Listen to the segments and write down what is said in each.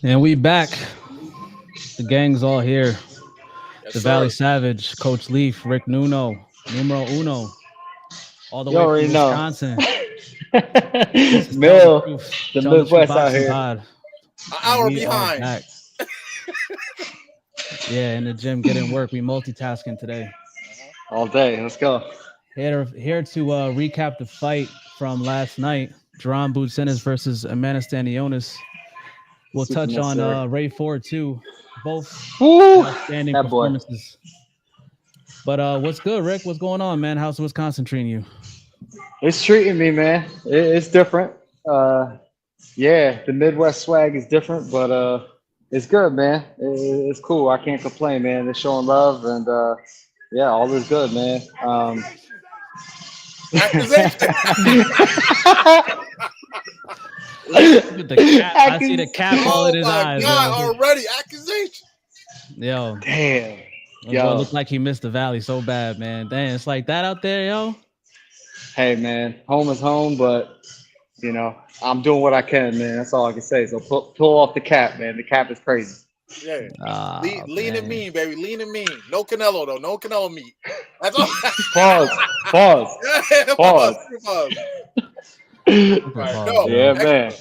And we back. The gang's all here. Yes, The Valley sir. Savage, Coach Leaf, Rick Nuno, Numero Uno, all the You way from already know. Wisconsin. This is Tell the Mill, Truth. the Tell the Truth Midwest out Boxing here. Pod. An And hour we are behind. back. Yeah, in the gym getting work. We multitasking today. All day. Let's go. Here to recap the fight from last night. Jerron Bootsinis versus Amanda Stanionis. We'll Super touch on necessary. Ray Ford too. Both Woo! outstanding That boy. performances. But what's good, Rick? What's going on, man? How's Wisconsin treating you? It's treating me, man. It's different. Yeah, the Midwest swag is different, but it's good, man. It's cool. I can't complain, man. They're showing love, and yeah, all is good, man. Accusation. Look at the cap. I see the cap all Oh in his my eyes. God! Yo. Already accusation. Yo, Damn. boy Yo. looked like he missed the valley so bad, man. Dang, it's like that out there, yo. Hey, man. Home is home, but I'm doing what I can, man. That's all I can say. So pull off the cap, man. The cap is crazy. Yeah. Ah, Lean and man. mean, baby. Lean and mean. No Canelo though. No Canelo meat. That's all. Pause. Pause. Yeah, Pause. pause. Pause, no. Yeah, man. man.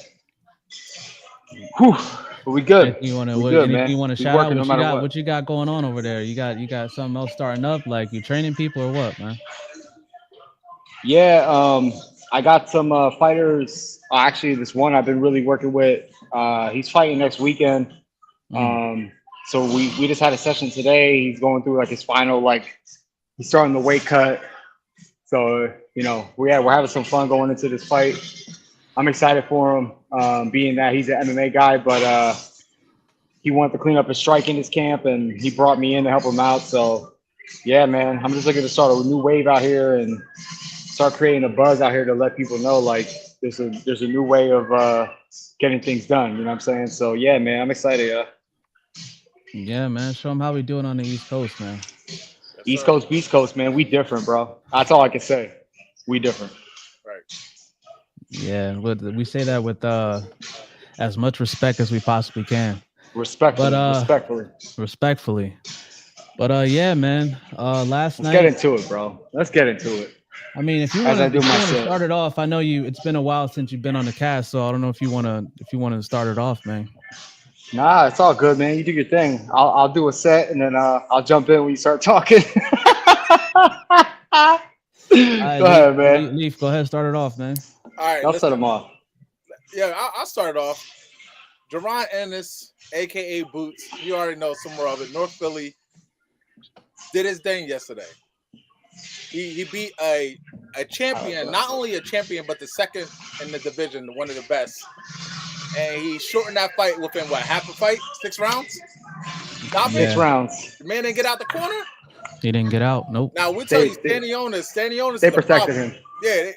Whew. But we good. Anything you want to? We good, man. Anything you want to We shout out? working What no you matter got? what. What you got going on over there? You got something else starting up? Like you training people or what, man? Yeah, I got some fighters. Actually, this one I've been really working with. He's fighting next weekend. So we just had a session today. He's going through like his final, like he's starting the weight cut. So we're having some fun going into this fight. I'm excited for him, being that he's an MMA guy, but he wanted to clean up his strike in his camp, and he brought me in to help him out. So yeah, man, I'm just looking to start a new wave out here and start creating a buzz out here to let people know like there's a new way of getting things done. You know what I'm saying? So yeah, man, I'm excited. Yeah, man. Show them how we doing on the East Coast, man. Yes, East sir. Coast, Beast Coast, man, we different, bro. That's all I can say. We different. Right. Yeah, we say that with as much respect as we possibly can. Respectfully, But, respectfully. But yeah, man. Last Let's night. get into it, bro. Let's get into it. I mean, if you As want I do my to shit. start it off, I know it's been a while since you've been on the cast, so I don't know if you want to start it off, man. Nah, it's all good, man. You do your thing. I'll do a set, and then I'll jump in when you start talking. All right, Go ahead, man. Leaf, go ahead, start it off, man. All right. I'll set him off. Yeah, I'll start it off. Jerron Ennis, aka Boots, you already know somewhere of it. North Philly did his thing yesterday. He beat a champion, not only a champion, but the second in the division, one of the best. And he shortened that fight within half a fight, 6 rounds. Stop Yeah. it. 6 rounds. The man didn't get out the corner. He didn't get out. Nope. Now we tell you, They- Stanionis. They is a protected problem. him. Yeah,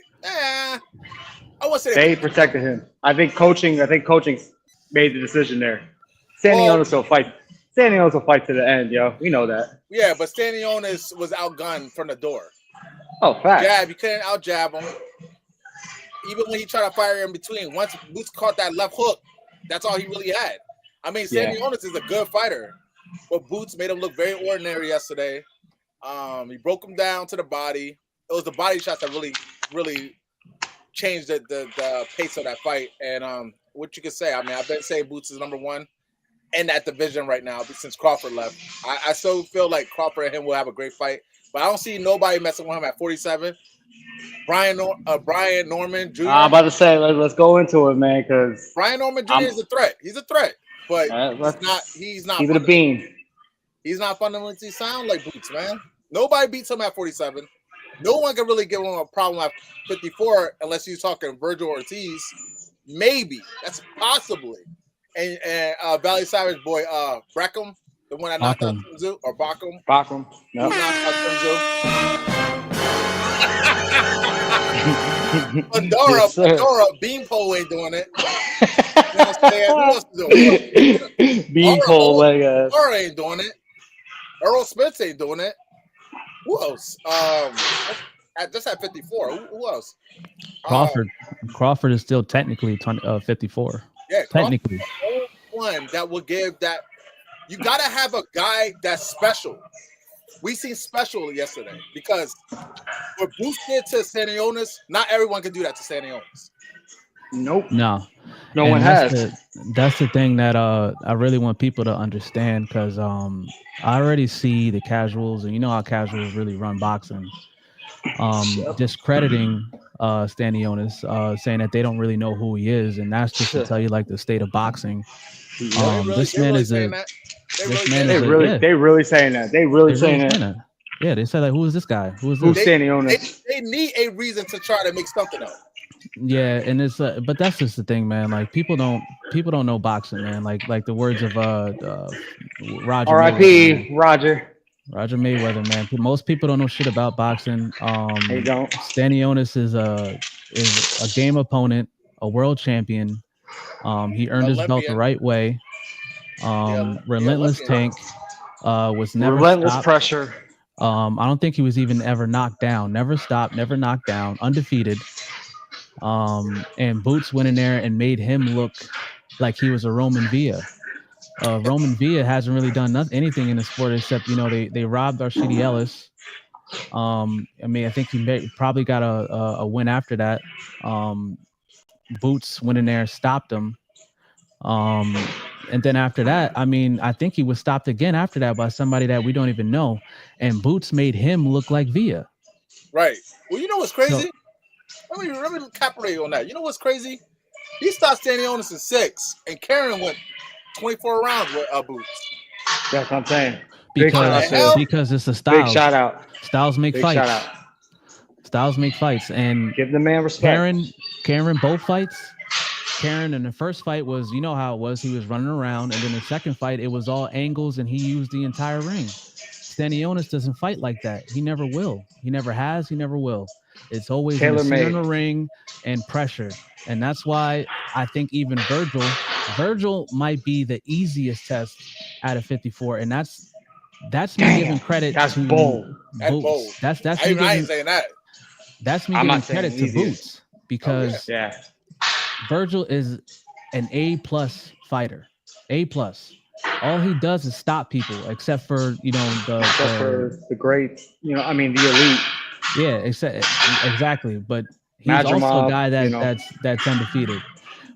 I would say They protected him. I think coaching made the decision there. Stanionis will fight. Stanionis will fight to the end, yo. We know that. yeah, but Stanionis was outgunned from the door. Oh, fact. Jab, you couldn't out jab him. Even when he tried to fire in between, once Boots caught that left hook, that's all he really had. I mean, Yeah. Stanionis is a good fighter, but Boots made him look very ordinary yesterday. He broke him down to the body. It was the body shots that really changed the pace of that fight. And what you can say, I mean, I've been saying Boots is number one in that division right now since Crawford left. I still feel like Crawford and him will have a great fight, but I don't see nobody messing with him at 47. Brian Norman Jr. I'm about to say, let's go into it, man, because Brian Norman Jr. is a threat. He's a threat, but let's he's not. give it a bean. He's not fundamentally sound like Boots, man. Nobody beats him at 47. No one can really give him a problem at 54 unless you're talking Virgil Ortiz. Maybe that's possibly. And Valley Savage boy, Brackham, the one that knocked out Backham. Sun Tzu, or Backham, Bachram. who Yep. knocked out Sun Tzu. Pandora, Beanpole ain't doing it. You know what I'm saying? Who else is doing it? Beanpole leg ass. Pandora ain't doing it. Earl Spence ain't doing it. Who else? Just at 54. Who else? Crawford is still technically 54. Yeah, Technically. one that will give that. You got to have a guy that's special. We seen special yesterday because what Boots did to Stanionis, not everyone can do that to Stanionis. Nope. No. No And one has. That's the thing that I really want people to understand, because I already see the casuals, and you know how casuals really run boxing, discrediting Stanionis, saying that they don't really know who he is, and that's just to tell you like the state of boxing. This man is a They really saying that. They really saying that. Yeah, they said like, who is this guy? Who's Stanionis? They need a reason to try to make something up. Yeah, and it's but that's just the thing, man. Like people don't know boxing, man. Like the words of Roger. R.I.P. Roger Mayweather, man. Most people don't know shit about boxing. They don't. Stanionis is a game opponent, a world champion. He earned his belt the right way. Relentless tank. Was never relentless stopped. pressure. I don't think he was even ever knocked down. Never stopped. Never knocked down. Undefeated. And Boots went in there and made him look like he was a Roman Villa. Roman Villa hasn't really done anything in the sport except, they robbed Arshidi Ellis. I mean, I think he probably got a win after that. Boots went in there, stopped him. And then after that, I mean, I think he was stopped again after that by somebody that we don't even know. And Boots made him look like Villa. Right. Well, you know what's crazy? Let me elaborate on that. You know what's crazy? He stopped Stanionis in 6, and Karen went 24 rounds with Boots. That's what I'm saying. Because it's a style. Big shout out. Styles make Big fights. Shout out. Styles make fights, and give the man respect. Karen, both fights. Karen in the first fight was, you know how it was. He was running around, and then the second fight, it was all angles, and he used the entire ring. Stanionis doesn't fight like that. He never will. He never has. He never will. It's always in the ring and pressure. And that's why I think even Virgil might be the easiest test out of 54. And that's me giving credit to bold. Boots. That's me I ain't saying that. That's me giving credit to Boots, because Virgil is an A+ fighter. A+. All he does is stop people, except for the great, the elite. Yeah, exactly. But he's also a guy that's undefeated.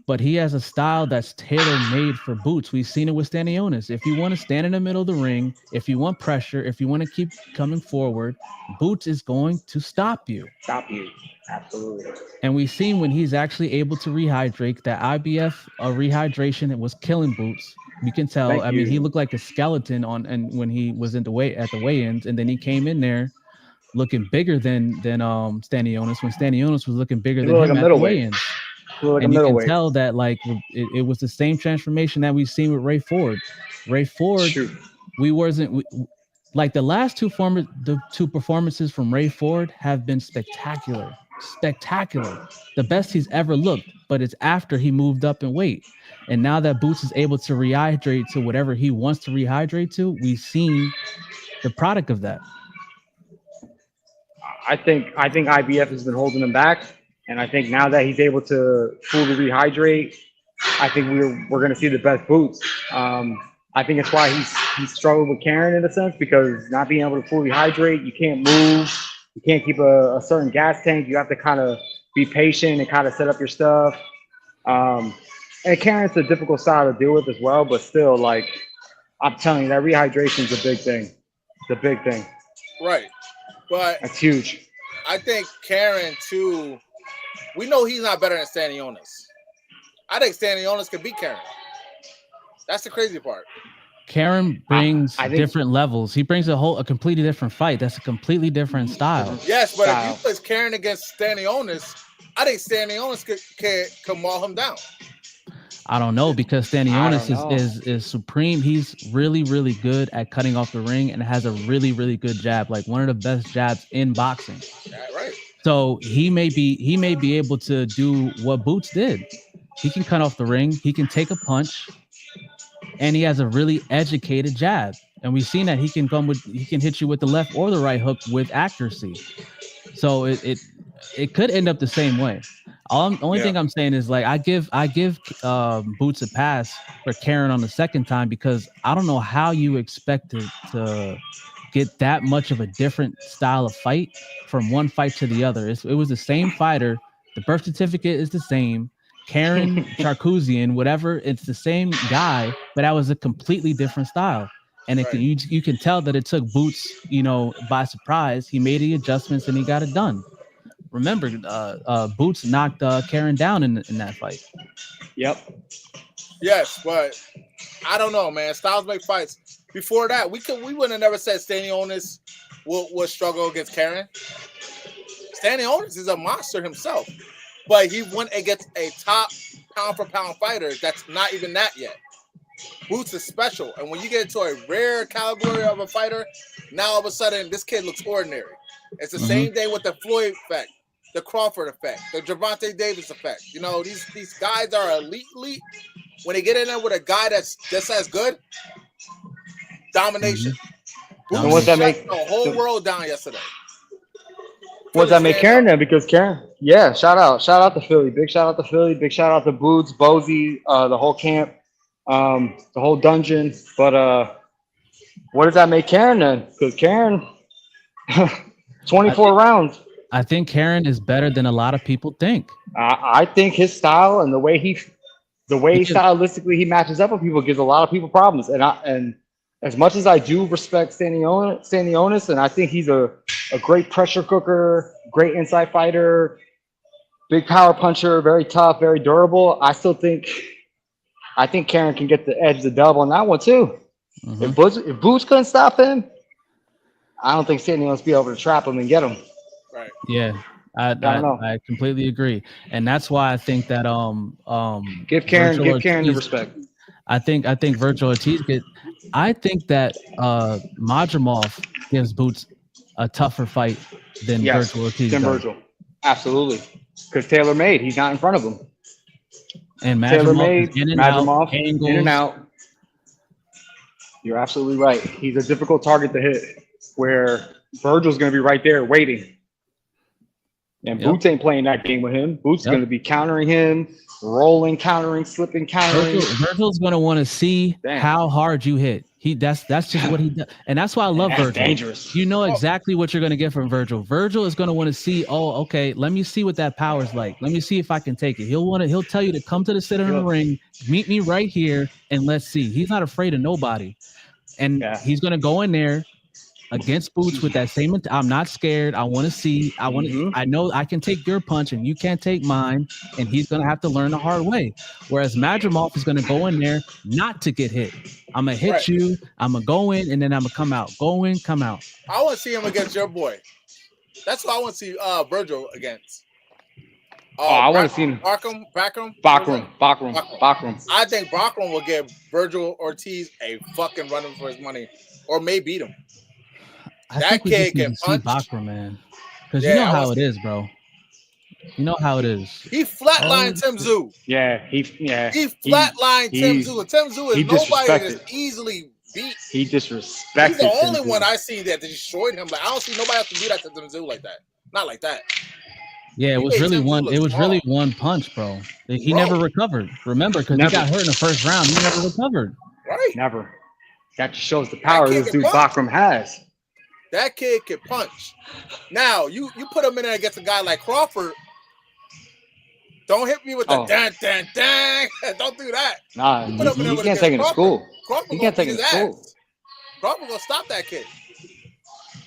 But he has a style that's tailor-made for Boots. We've seen it with Stanionis. If you want to stand in the middle of the ring, if you want pressure, if you want to keep coming forward, Boots is going to stop you. Absolutely. And we've seen when he's actually able to rehydrate, that IBF rehydration, it was killing Boots. You can tell. I mean, he looked like a skeleton when he was at the weigh-ins, and then he came in there looking bigger than Stanionis, when Stanionis was looking bigger than him at the weigh-ins. And you can tell that like it was the same transformation that we've seen with Ray Ford. Ray Ford, like the last two performances from Ray Ford have been spectacular. The best he's ever looked, but it's after he moved up in weight. And now that Boots is able to rehydrate to whatever he wants to rehydrate to, we've seen the product of that. I think IBF has been holding him back, and I think now that he's able to fully rehydrate, I think we're going to see the best Boots. I think it's why he's struggled with Karen in a sense, because not being able to fully hydrate, you can't move, you can't keep a certain gas tank. You have to kind of be patient and kind of set up your stuff. And Karen's a difficult style to deal with as well, but still, like, I'm telling you, that rehydration is a big thing. It's a big thing. Right. But that's huge. I think Karen, too, we know he's not better than Stanionis. I think Stanionis can beat Karen. That's the crazy part. Karen brings different levels. He brings a completely different fight. That's a completely different style. Yes, but if you place Karen against Stanionis, I think Stanionis can maul him down. I don't know, because Stanionis is supreme. He's really, really good at cutting off the ring and has a really, really good jab, like one of the best jabs in boxing. Yeah, right. So he may be able to do what Boots did. He can cut off the ring. He can take a punch, and he has a really educated jab. And we've seen that he can hit you with the left or the right hook with accuracy. So it could end up the same way. Only thing I'm saying is like I give Boots a pass for Karen on the second time because I don't know how you expected to get that much of a different style of fight from one fight to the other. It was the same fighter. The birth certificate is the same. Karen Charkouzian, whatever, it's the same guy, but that was a completely different style. And you can tell that it took Boots, by surprise. He made the adjustments and he got it done. Remember, Boots knocked Karen down in that fight. Yep. Yes, but I don't know, man. Styles make fights. Before that, we wouldn't have never said Stanionis would struggle against Karen. Stanionis is a monster himself, but he went against a top pound for pound fighter that's not even that yet. Boots is special, and when you get into a rare category of a fighter, now all of a sudden this kid looks ordinary. It's the same thing with the Floyd effect, the Crawford effect, the Gervonta Davis effect. These guys are elite. When they get in there with a guy that's just as good, domination. And what's that make the whole world down yesterday? What's that make Karen then? Because Karen, shout out to Philly, big shout out to Philly, big shout out to Boots, Bozy, the whole camp, the whole dungeon. But what does that make Karen then? Because Karen, 24 rounds. I think Karen is better than a lot of people think. I think his style and the way stylistically he matches up with people gives a lot of people problems. And as much as I do respect Stanionis, and I think he's a great pressure cooker, great inside fighter, big power puncher, very tough, very durable, I think Karen can get the edge, the dub on that one too. If Boots couldn't stop him, I don't think Stanionis would be able to trap him and get him. Right. Yeah. I completely agree, and that's why I think that give Karen the respect. I think Virgil Ortiz I think that Madrimov gives Boots a tougher fight than Virgil Ortiz. Virgil, absolutely, because Taylor made he's not in front of him. And Madrimov in and out. You're absolutely right. He's a difficult target to hit, where Virgil's going to be right there waiting. And Boots ain't playing that game with him. Boots is going to be countering him, rolling, countering, slipping, countering. Virgil's going to want to see how hard you hit. That's just what he does. And that's why I love Virgil. Dangerous. You know exactly what you're going to get from Virgil. Virgil is going to want to see, okay, let me see what that power's like. Let me see if I can take it. He'll tell you to come to the center of the ring, meet me right here, and let's see. He's not afraid of nobody. And he's going to go in there against Boots with that same. I'm not scared. I want to see. I know I can take your punch and you can't take mine. And he's gonna have to learn the hard way. Whereas Madrimov is gonna go in there not to get hit. I'm gonna hit you. I'm gonna go in and then I'm gonna come out. Go in, come out. I want to see him against your boy. That's what I want to see Virgil against. I want to see him. Bachram. I think Bachram will give Virgil Ortiz a fucking run for his money, or may beat him. That kid can punch, Bachram, man. Because you know how it is, bro. You know how it is. He flatlined Tim Tszyu. He flatlined Tim Tszyu. And Tim Tszyu is nobody that's easily beat. He disrespected. He's the only one I seen that destroyed him. Like I don't see nobody else to do that to Tim Tszyu like that. Not like that. Yeah, it was really one. It was really one punch, bro. He never recovered. Remember, because he got hurt in the first round. He never recovered. Right. Never. That just shows the power this dude Bachram has. That kid can punch. Now, you put him in there against a guy like Crawford. Don't hit me with the dang. Don't do that. Nah, he can't take it to school. He can't take it to school. Crawford gonna stop that kid.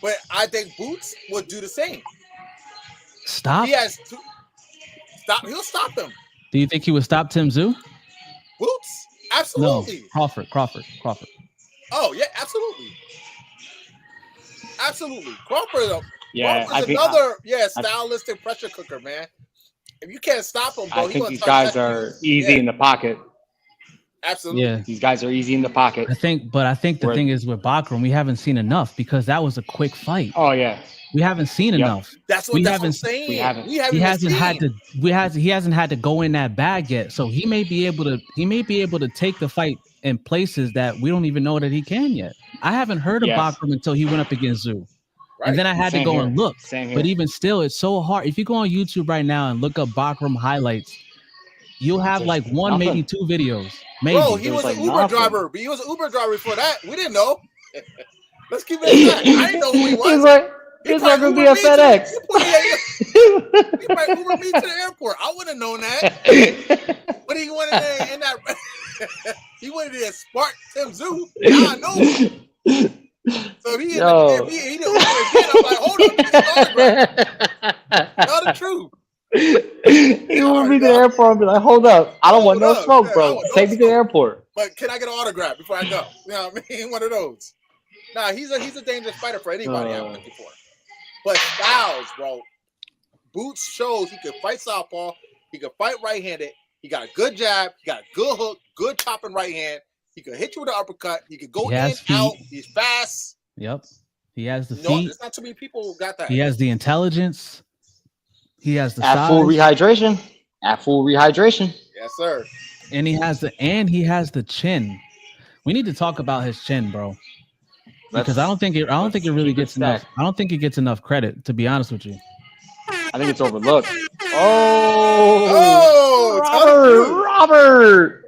But I think Boots would do the same. Stop? He has to stop. He'll stop him. Do you think he would stop Tim Tszyu? Boots? Absolutely. No, Crawford. Oh, yeah, absolutely. Crawford is another stylistic pressure cooker, man. If you can't stop him, bro, I think these guys are easy in the pocket. Absolutely. Yeah. These guys are easy in the pocket. I think the thing is with Bachram, we haven't seen enough because that was a quick fight. Oh yeah. We haven't seen enough. That's what I'm saying. We haven't. He hasn't had to go in that bag yet. So he may be able to take the fight in places that we don't even know that he can yet. I haven't heard of Bachram until he went up against Tszyu. Right. And then I had to Same go here. and look. Same here. But even still, it's so hard. If you go on YouTube right now and look up Bakram highlights, you'll have There's like one, nothing. maybe 2 videos. Maybe. Bro, he There's was like an Uber nothing. driver, but he was an Uber driver before that. We didn't know. Let's keep it at that. I didn't know who he was. He's like, He he's like probably gonna be Ubered a me to FedEx. He probably Ubered me to the airport. I wouldn't have known that. But he went in there in that. He went in there spark Tim Zoo. Now I know. So if he didn't Uber again, I'm like, hold on, this is tell the truth. He would be to the airport and be like, hold up. I don't want no Hold up. smoke, Yeah, I bro. want no Take me to the smoke. airport. But can I get an autograph before I go? You know what I mean? One of those. Nah, he's a dangerous fighter for anybody I'm looking for. But Styles, bro, Boots shows he could fight southpaw, he could fight right-handed, he got a good jab, he got a good hook, good chopping right hand, he could hit you with an uppercut, he could go He in, has feet. out, he's fast. Yep. He has the No, feet. there's not too many people who got that. He has the intelligence. He has the At size. full rehydration. At full rehydration. Yes, sir. And he has the chin. We need to talk about his chin, bro. Because I don't think it really keep it gets enough. stacked. I don't think it gets enough credit, to be honest with you. I think it's overlooked. Oh, Oh, Robert!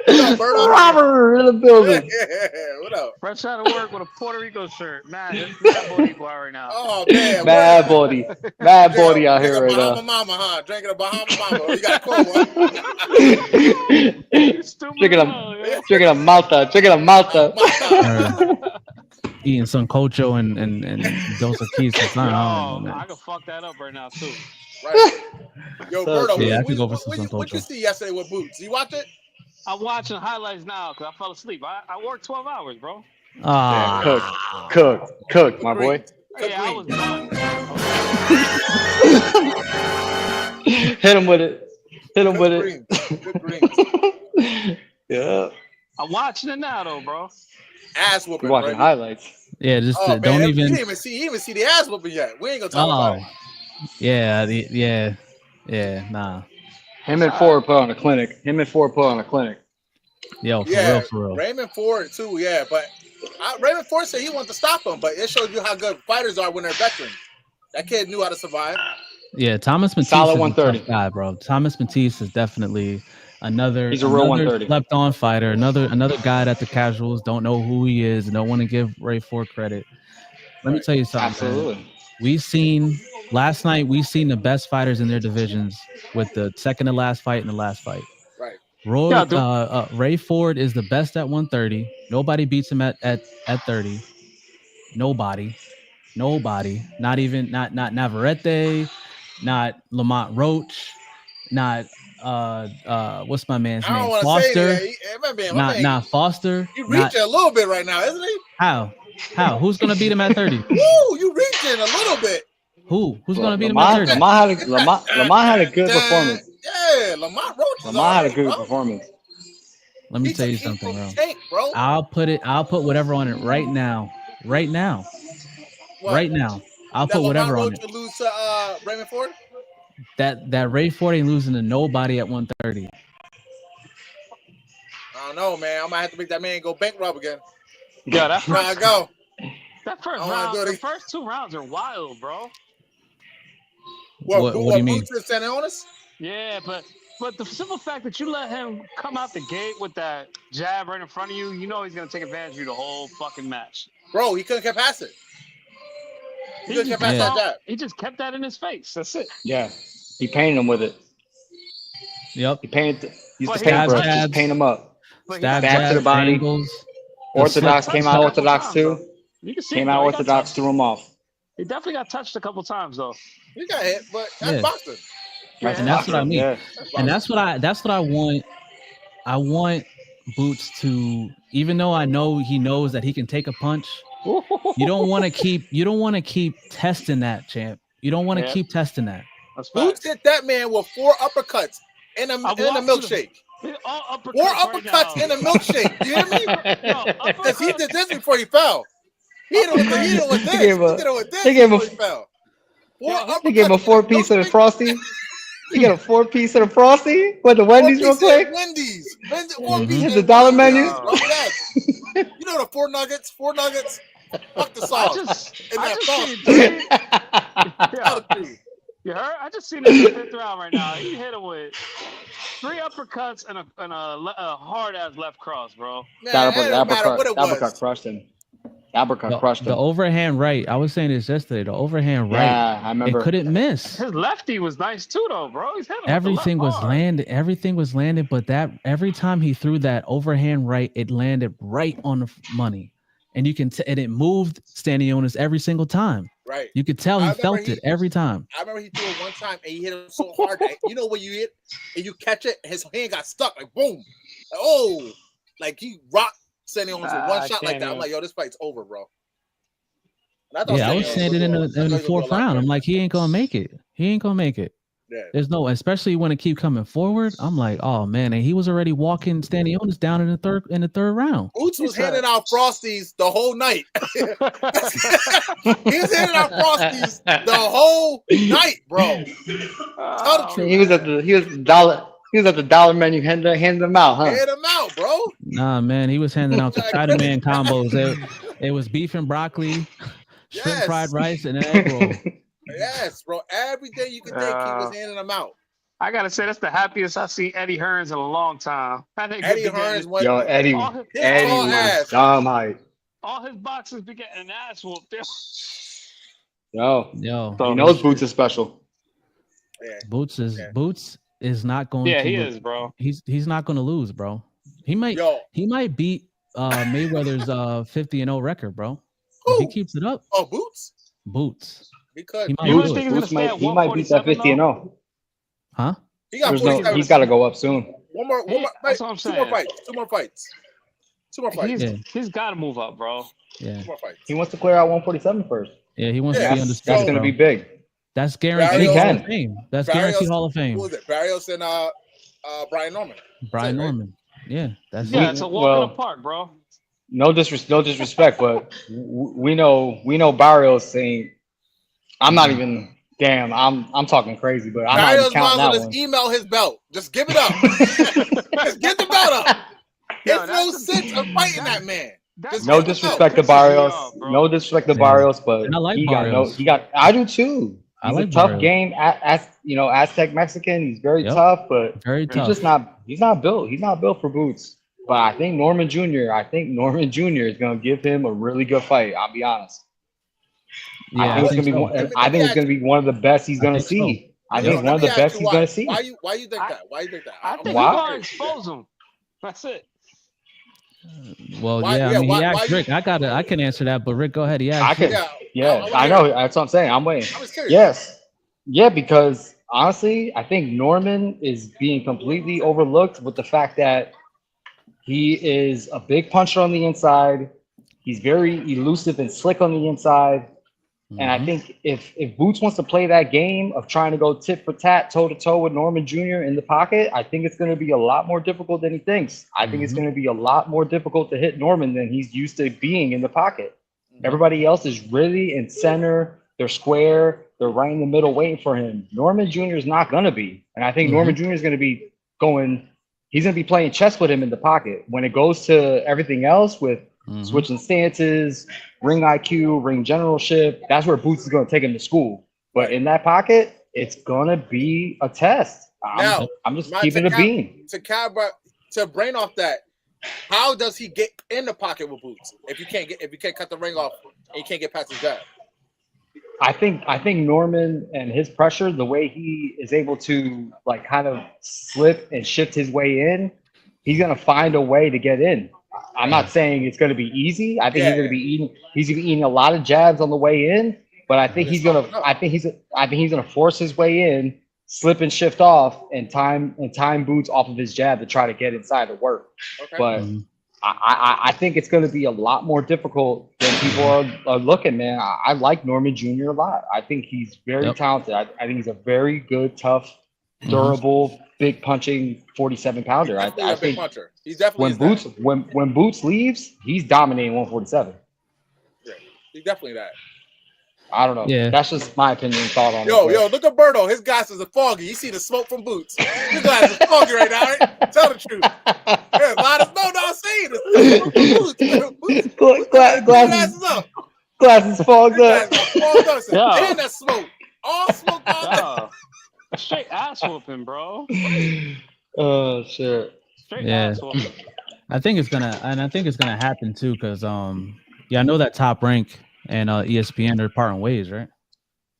What up, Birdo? Robert in the building. Yeah, what up? Fresh out of work with a Puerto Rico shirt. Man, it's Mad Boricua right now. Oh man, Mad what? body. Mad body out Drink here a right Bahama now. Mama, huh? Drinking a Bahama Mama. You got a cold one. You stupid Drinking as hell, yo. a Malta. Drinking a Malta. Eating some cocho and Dos Equis. It's not Yo, man. I could fuck that up right now too. Right. Yo, Birdo, Yeah, I what could go for some what you Sancocho. see yesterday with Boots? You watch it? I'm watching highlights now because I fell asleep. I worked 12 hours, bro. Ah, Cook, my boy. Good Yeah, I was green. done. Hit him with it. Hit him with Good it. greens. Good greens. Yeah. I'm watching it now, though, bro. Ass We're whooping, watching bro. highlights. yeah. Just Oh, man, don't you even. didn't even see the ass whooping yet. We ain't gonna talk about Oh, it. yeah. Nah. Him and Ford put on a clinic. Yo, Yeah, for real. Raymond Ford too. Yeah, but Raymond Ford said he wanted to stop him, but it shows you how good fighters are when they're veterans. That kid knew how to survive. Yeah, Thomas Matisse Solid is a 130. tough guy, bro. Thomas Matisse is definitely another. He's a real another 130. slept-on fighter. Another guy that the casuals don't know who he is and don't want to give Ray Ford credit. Let me Right. tell you something. Man. Absolutely. Last night we seen the best fighters in their divisions with the second to last fight and the last fight. Right. Ray Ford is the best at 130. Nobody beats him at 30. Nobody. Not even Navarrete, not Lamont Roach, not what's my man's I don't name? want to say Foster. that. My man, Not Foster. you Not, reaching a little bit right now, isn't he? how? Who's gonna beat him at 30? Woo, you reaching a little bit. Who's gonna beat him at 30? Lamont had a good performance. Yeah, Lamont Roach. Lamont had a good performance. Let me He tell you came something, from bro. tank, bro. I'll put whatever on it right now. What? Right now. I'll That put whatever Lamont on Roach it. would lose to Raymond Ford. That Ray Ford ain't losing to nobody at 130. I don't know, man. I might have to make that man go bankrupt again. Yeah, that Here I first, go. that first I wanna round, do it the first 2 rounds are wild, bro. What do you mean? Boots and San Jonas? Yeah, but the simple fact that you let him come out the gate with that jab right in front of you, you know he's gonna take advantage of you the whole fucking match. Bro, he couldn't get past it. He couldn't get past Yeah. that jab. He just kept that in his face. That's it. Yeah. He painted him with it. Yep. He painted. Used But to he paint has brush. jabs. Just paint him up. But he Stab got back to the jabs, body. angles. Orthodox touched came a out couple orthodox times, too. though. You can see Came it, out though. He got orthodox, touched. threw him off. He definitely got touched a couple times though. He got hit, but that's Yeah. boxing. That's And that's what I mean. Yeah. And that's what I want. I want Boots to, even though I know he knows that he can take a punch, you don't want to keep testing that, champ. You don't want to Yeah. keep testing that. That's Boots facts. hit that man with 4 uppercuts in a watched milkshake. All uppercuts 4 right uppercuts now. in a milkshake. You hear me? No, Because he uppercuts. did this before he fell. He hit him with this. He gave did it with this he gave before a- he fell. He gave him a 4-piece of the Frosty. He got a 4-piece of the Frosty with the Wendy's real quick. Wendy's. Hit the dollar menu. Bro, yes. You know the 4 nuggets. 4 nuggets. Fuck the sauce. In I that just sauce. seen Tell the truth. You heard? I just seen him in the 5th round right now. He hit him with 3 uppercuts and a hard ass left cross, bro. Man, That it don't matter what it uppercut was. crushed him. Uppercut crushed The him. overhand right. I was saying this yesterday. The overhand right. Yeah, I remember. It couldn't miss. His lefty was nice too, though, bro. He's hitting Everything was hard. landed. Everything was landed, but that every time he threw that overhand right, it landed right on the money, and you can and it moved Stanionis every single time. Right. You could tell I he remember felt it every time. I remember he threw it one time and he hit it so hard that you know when you hit and you catch it, his hand got stuck like boom. Like, oh, like he rocked Stanionis with one shot like that. I'm like, yo, this fight's over, bro. And Yeah, I was Stanionis saying it in was the doing a 4th lot round. better. I'm like, he ain't gonna make it. He ain't gonna make it. Yeah. There's no, especially when it keep coming forward. I'm like, oh man, and he was already walking Stanionis down in the third round. Boots was handing out Frosties the whole night. He was handing out Frosties the whole night, bro. Tell the truth. He was at the dollar menu handing them out, huh? Hand them out, bro. Nah, man, he was handing out the Spider-Man combos. It was beef and broccoli, shrimp Yes. fried rice, and an egg roll. Yes, bro. Every day you could think he was handing them out. I gotta say that's the happiest I've seen Eddie Hearns in a long time. That nigga Eddie be getting- Hearns went. Yo, Eddie all his tall was ass. dumb height. all his boxers be getting an ass whooped. Yo, Yo, he knows Boots is special. Yeah. Boots is not going. Yeah, to he lose. is, bro. He's not going to lose, bro. He might beat Mayweather's 50-0 record, bro. If he Who? keeps it up, Oh, Boots? Boots. Because He might You do don't it. think he's gonna Boots stay at he might beat that 147 50 and 0. Huh? he got There's 47. he's got to go up soon. One more That's what I'm two more saying. fights. Two more fights. Yeah. He's got to move up, bro. Yeah, Two more fights. He wants to clear out 147 first. yeah. He wants Yeah, to be That's undisputed. going to bro. be big. That's guaranteed Barrios- Hall of Fame. That's Barrios- guaranteed Hall of Fame. Who is it? Barrios and Brian Norman. Brian That's it, right? Norman. Yeah, that's Yeah, it. it's a walk in Well- the park, bro. No disrespect, but we know Barrios saying, I'm not even. Damn, I'm talking crazy, but I'm not Barrios even counting might as well that just one. email his belt. Just give it up. Just get the belt up. Yo, There's no that's sense of fighting that man. That's No Just disrespect to pisses me Barrios. off, bro. No disrespect to Yeah. Barrios, but And I like he Barrios. I do too. I He's like a tough Barrios. game. Aztec Mexican. He's very Yep. tough, but Very he's tough. just not. He's not built. He's not built for Boots. But I think Norman Jr. is going to give him a really good fight. I'll be honest. Yeah, I think it's think going to be. so. One, I think it's going to be one of the best he's going to think so. see. I Yo, think Let one of me the ask best you he's why. going to see. Why you think that? Why you think that? I I'm think Why? he's gonna expose him. That's it. Well, Why- yeah, yeah, I mean, why- he why asked you- Rick. I can answer that, but Rick, go ahead. He I asked. could. you. Yeah. Yeah, I know. That's what I'm saying. I'm waiting. I was curious. Yes. Yeah, because honestly, I think Norman is being completely overlooked with the fact that he is a big puncher on the inside. He's very elusive and slick on the inside. And I Mhm. think if Boots wants to play that game of trying to go tit for tat, toe to toe with Norman Jr. in the pocket, I think it's going to be a lot more difficult than he thinks. I think it's Mhm. going to be a lot more difficult to hit Norman than he's used to being in the pocket. Mhm. Everybody else is really in center. They're square. They're right in the middle waiting for him. Norman Jr. is not going to be. And I think Mhm. Norman Jr. is going to be he's going to be playing chess with him in the pocket. When it goes to everything else with Mhm. switching stances, ring IQ, ring generalship, that's where Boots is going to take him to school. But in that pocket, it's going to be a test. Now, I'm just my- keeping to it cap- being. to brain off that, how does he get in the pocket with Boots if you can't cut the ring off and you can't get past his jab? I think Norman and his pressure, the way he is able to like kind of slip and shift his way in, he's gonna find a way to get in. I'm not saying it's gonna be easy. I think Yeah, he's gonna be eating a lot of jabs on the way in, but I think he's gonna force his way in, slip and shift off, and time Boots off of his jab to try to get inside to work. Okay. But Mhm. I think it's going to be a lot more difficult than people are looking, man. I like Norman Jr. a lot. I think he's very Yep. talented. I think he's a very good, tough, Mhm. durable, big punching 47 pounder. He's definitely I a big think puncher. He's definitely when is Boots that. when Boots leaves, he's dominating 147. He's definitely that. I don't know. Yeah. That's just my opinion and thought on it. Yo, but- look at Berto. His glasses are foggy. You see the smoke from Boots. His glasses are foggy right now, right? Tell the truth. Yeah, a lot of no, I'm saying this. Boots. Glasses, Glasses up. Glasses fogged up. Yeah. And that smoke. All smoke all day. Yeah. Straight ass whooping, bro. Oh shit. Straight Yeah. ass whooping. I think it's gonna happen too, because I know that Top Rank and ESPN are parting ways, right?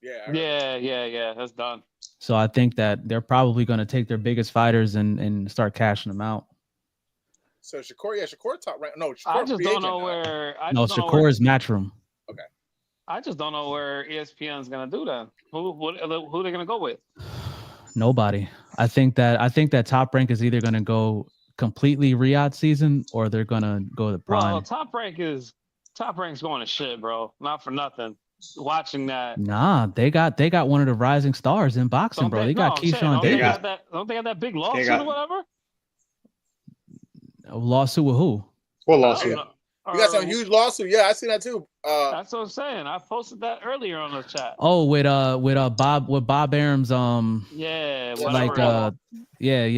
Yeah. Yeah. That's done. So I think that they're probably gonna take their biggest fighters and start cashing them out. So Shakur top right. No, Shakur I just free don't agent know now. where. No, Shakur is Matchroom. I just don't know where ESPN's gonna do that. Who they gonna go with? Nobody. I think that Top Rank is either gonna go completely Riyadh season or they're gonna go the prime. Well, Top Rank's going to shit, bro. Not for nothing. Watching that. Nah, they got one of the rising stars in boxing, bro. They got Keyshawn Davis. Don't they have that big lawsuit got- or whatever? A lawsuit with who? What lawsuit? You got some huge lawsuit. Yeah, I see that too. That's what I'm saying. I posted that earlier on the chat. Oh, with Bob Arum's Yeah, like whatever. yeah.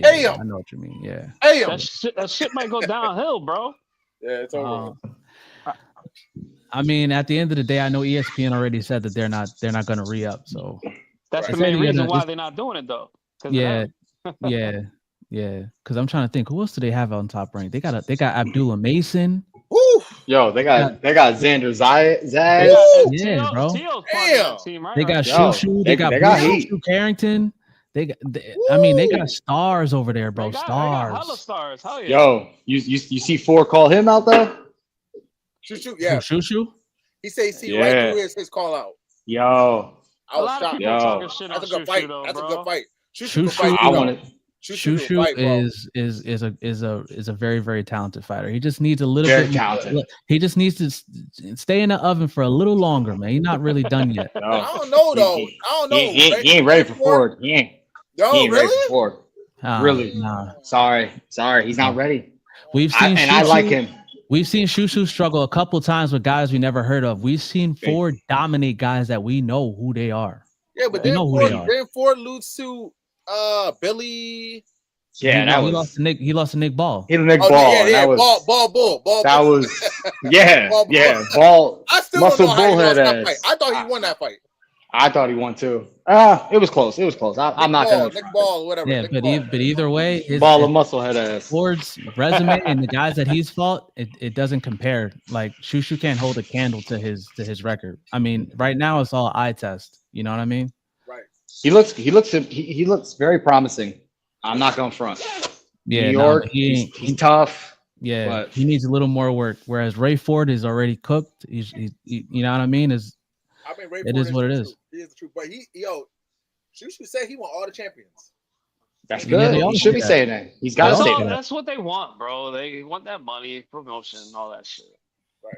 Damn. I know what you mean. Yeah. Damn. That shit might go downhill, bro. Yeah, it's over. I mean, at the end of the day, I know ESPN already said that they're not going to re-up. So That's Right. the main Yeah, reason no, why it's- they're not doing it though. 'Cause of yeah, that. yeah. Because I'm trying to think, who else do they have on Top Rank? They got Abdullah Mason. Woo! Yo, they got Xander Zayas. Yeah, bro. Teal's part of that team, right? They got Yo, Shushu. They got heat. Shushu Carrington. They got stars over there, bro. They got hella Stars. stars. Hell yeah. Yo, you see Ford call him out there? Shoot. Yeah. Shushu. He said he see Yeah. right through his call out. Yo, I A was lot of shocked. people Yo. talking shit on That's a good Shushu fight. though, That's a bro. good fight. Shushu, can fight, I you know. want it. Shushu can Shushu fight, bro. is a very, very talented fighter. He just needs a little Very bit more- talented. He just needs to stay in the oven for a little longer, man. He's not really done yet. Yo, I don't know though. He- I don't know. he ain't ready for Ford. He ain't No, ready really? for Ford. Really? Nah. Sorry, he's not ready. We've seen I like him. We've seen Shushu struggle a couple times with guys we never heard of. We've seen Ford dominate guys that we know who they are. Yeah, but We then know who they are. Ford lose to Billy. Yeah, that he was lost to Nick. He lost to Nick Ball. he Nick Oh, Ball. yeah, That was Ball. that was yeah, Ball. yeah. Ball. I still Muscle don't know how he lost bullhead that ass. fight. I thought he won that fight. I thought he won too. It was close. It was close. I'm not gonna. Nick Ball, whatever. Yeah, Nick but Ball. either way, Ball of musclehead ass. Ford's resume and the guys that he's fought, it doesn't compare. Like Shushu can't hold a candle to his record. I mean, right now it's all eye test. You know what I mean? Right. He looks very promising. I'm not going front. Yeah, New no, York, he's tough. yeah, but- he needs a little more work. Whereas Ray Ford is already cooked. He's you know what I mean? I mean, Ray It Ford is what it the is. truth. He is the truth. But Shushu said he won all the champions. That's Yeah, good. they all He should do be that. saying that. He's got to They all say do that. that. That's what they want, bro. They want that money, promotion, all that shit.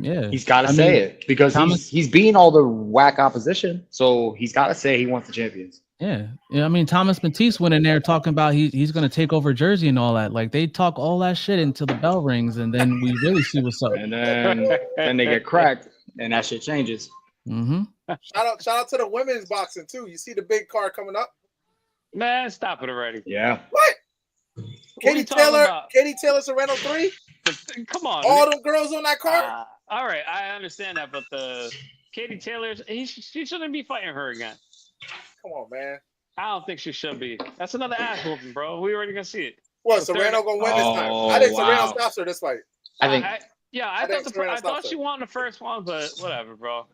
Yeah, He's got to I say mean, it because Thomas- he's beating all the whack opposition. So he's got to say he wants the champions. yeah. I mean, Thomas Matisse went in there talking about he's gonna take over Jersey and all that. Like they talk all that shit until the bell rings, and then we really see what's up. And then they get cracked, and that shit changes. Mm-hmm. Shout out to the women's boxing too. You see the big card coming up? Man, stop it already. Yeah. What? What Katie you talking Taylor, about? Serrano 3. Come on. All man. them girls on that card. All right, I understand that, but the Katie Taylor, she shouldn't be fighting her again. Come on, man. I don't think she should be. That's another ass whooping, bro. We already gonna see it. What? So Serrano gonna win this time? Oh, I think Serrano wow. stops her this fight. I think I think Serrano I thought stops she her. won the first one, but whatever, bro.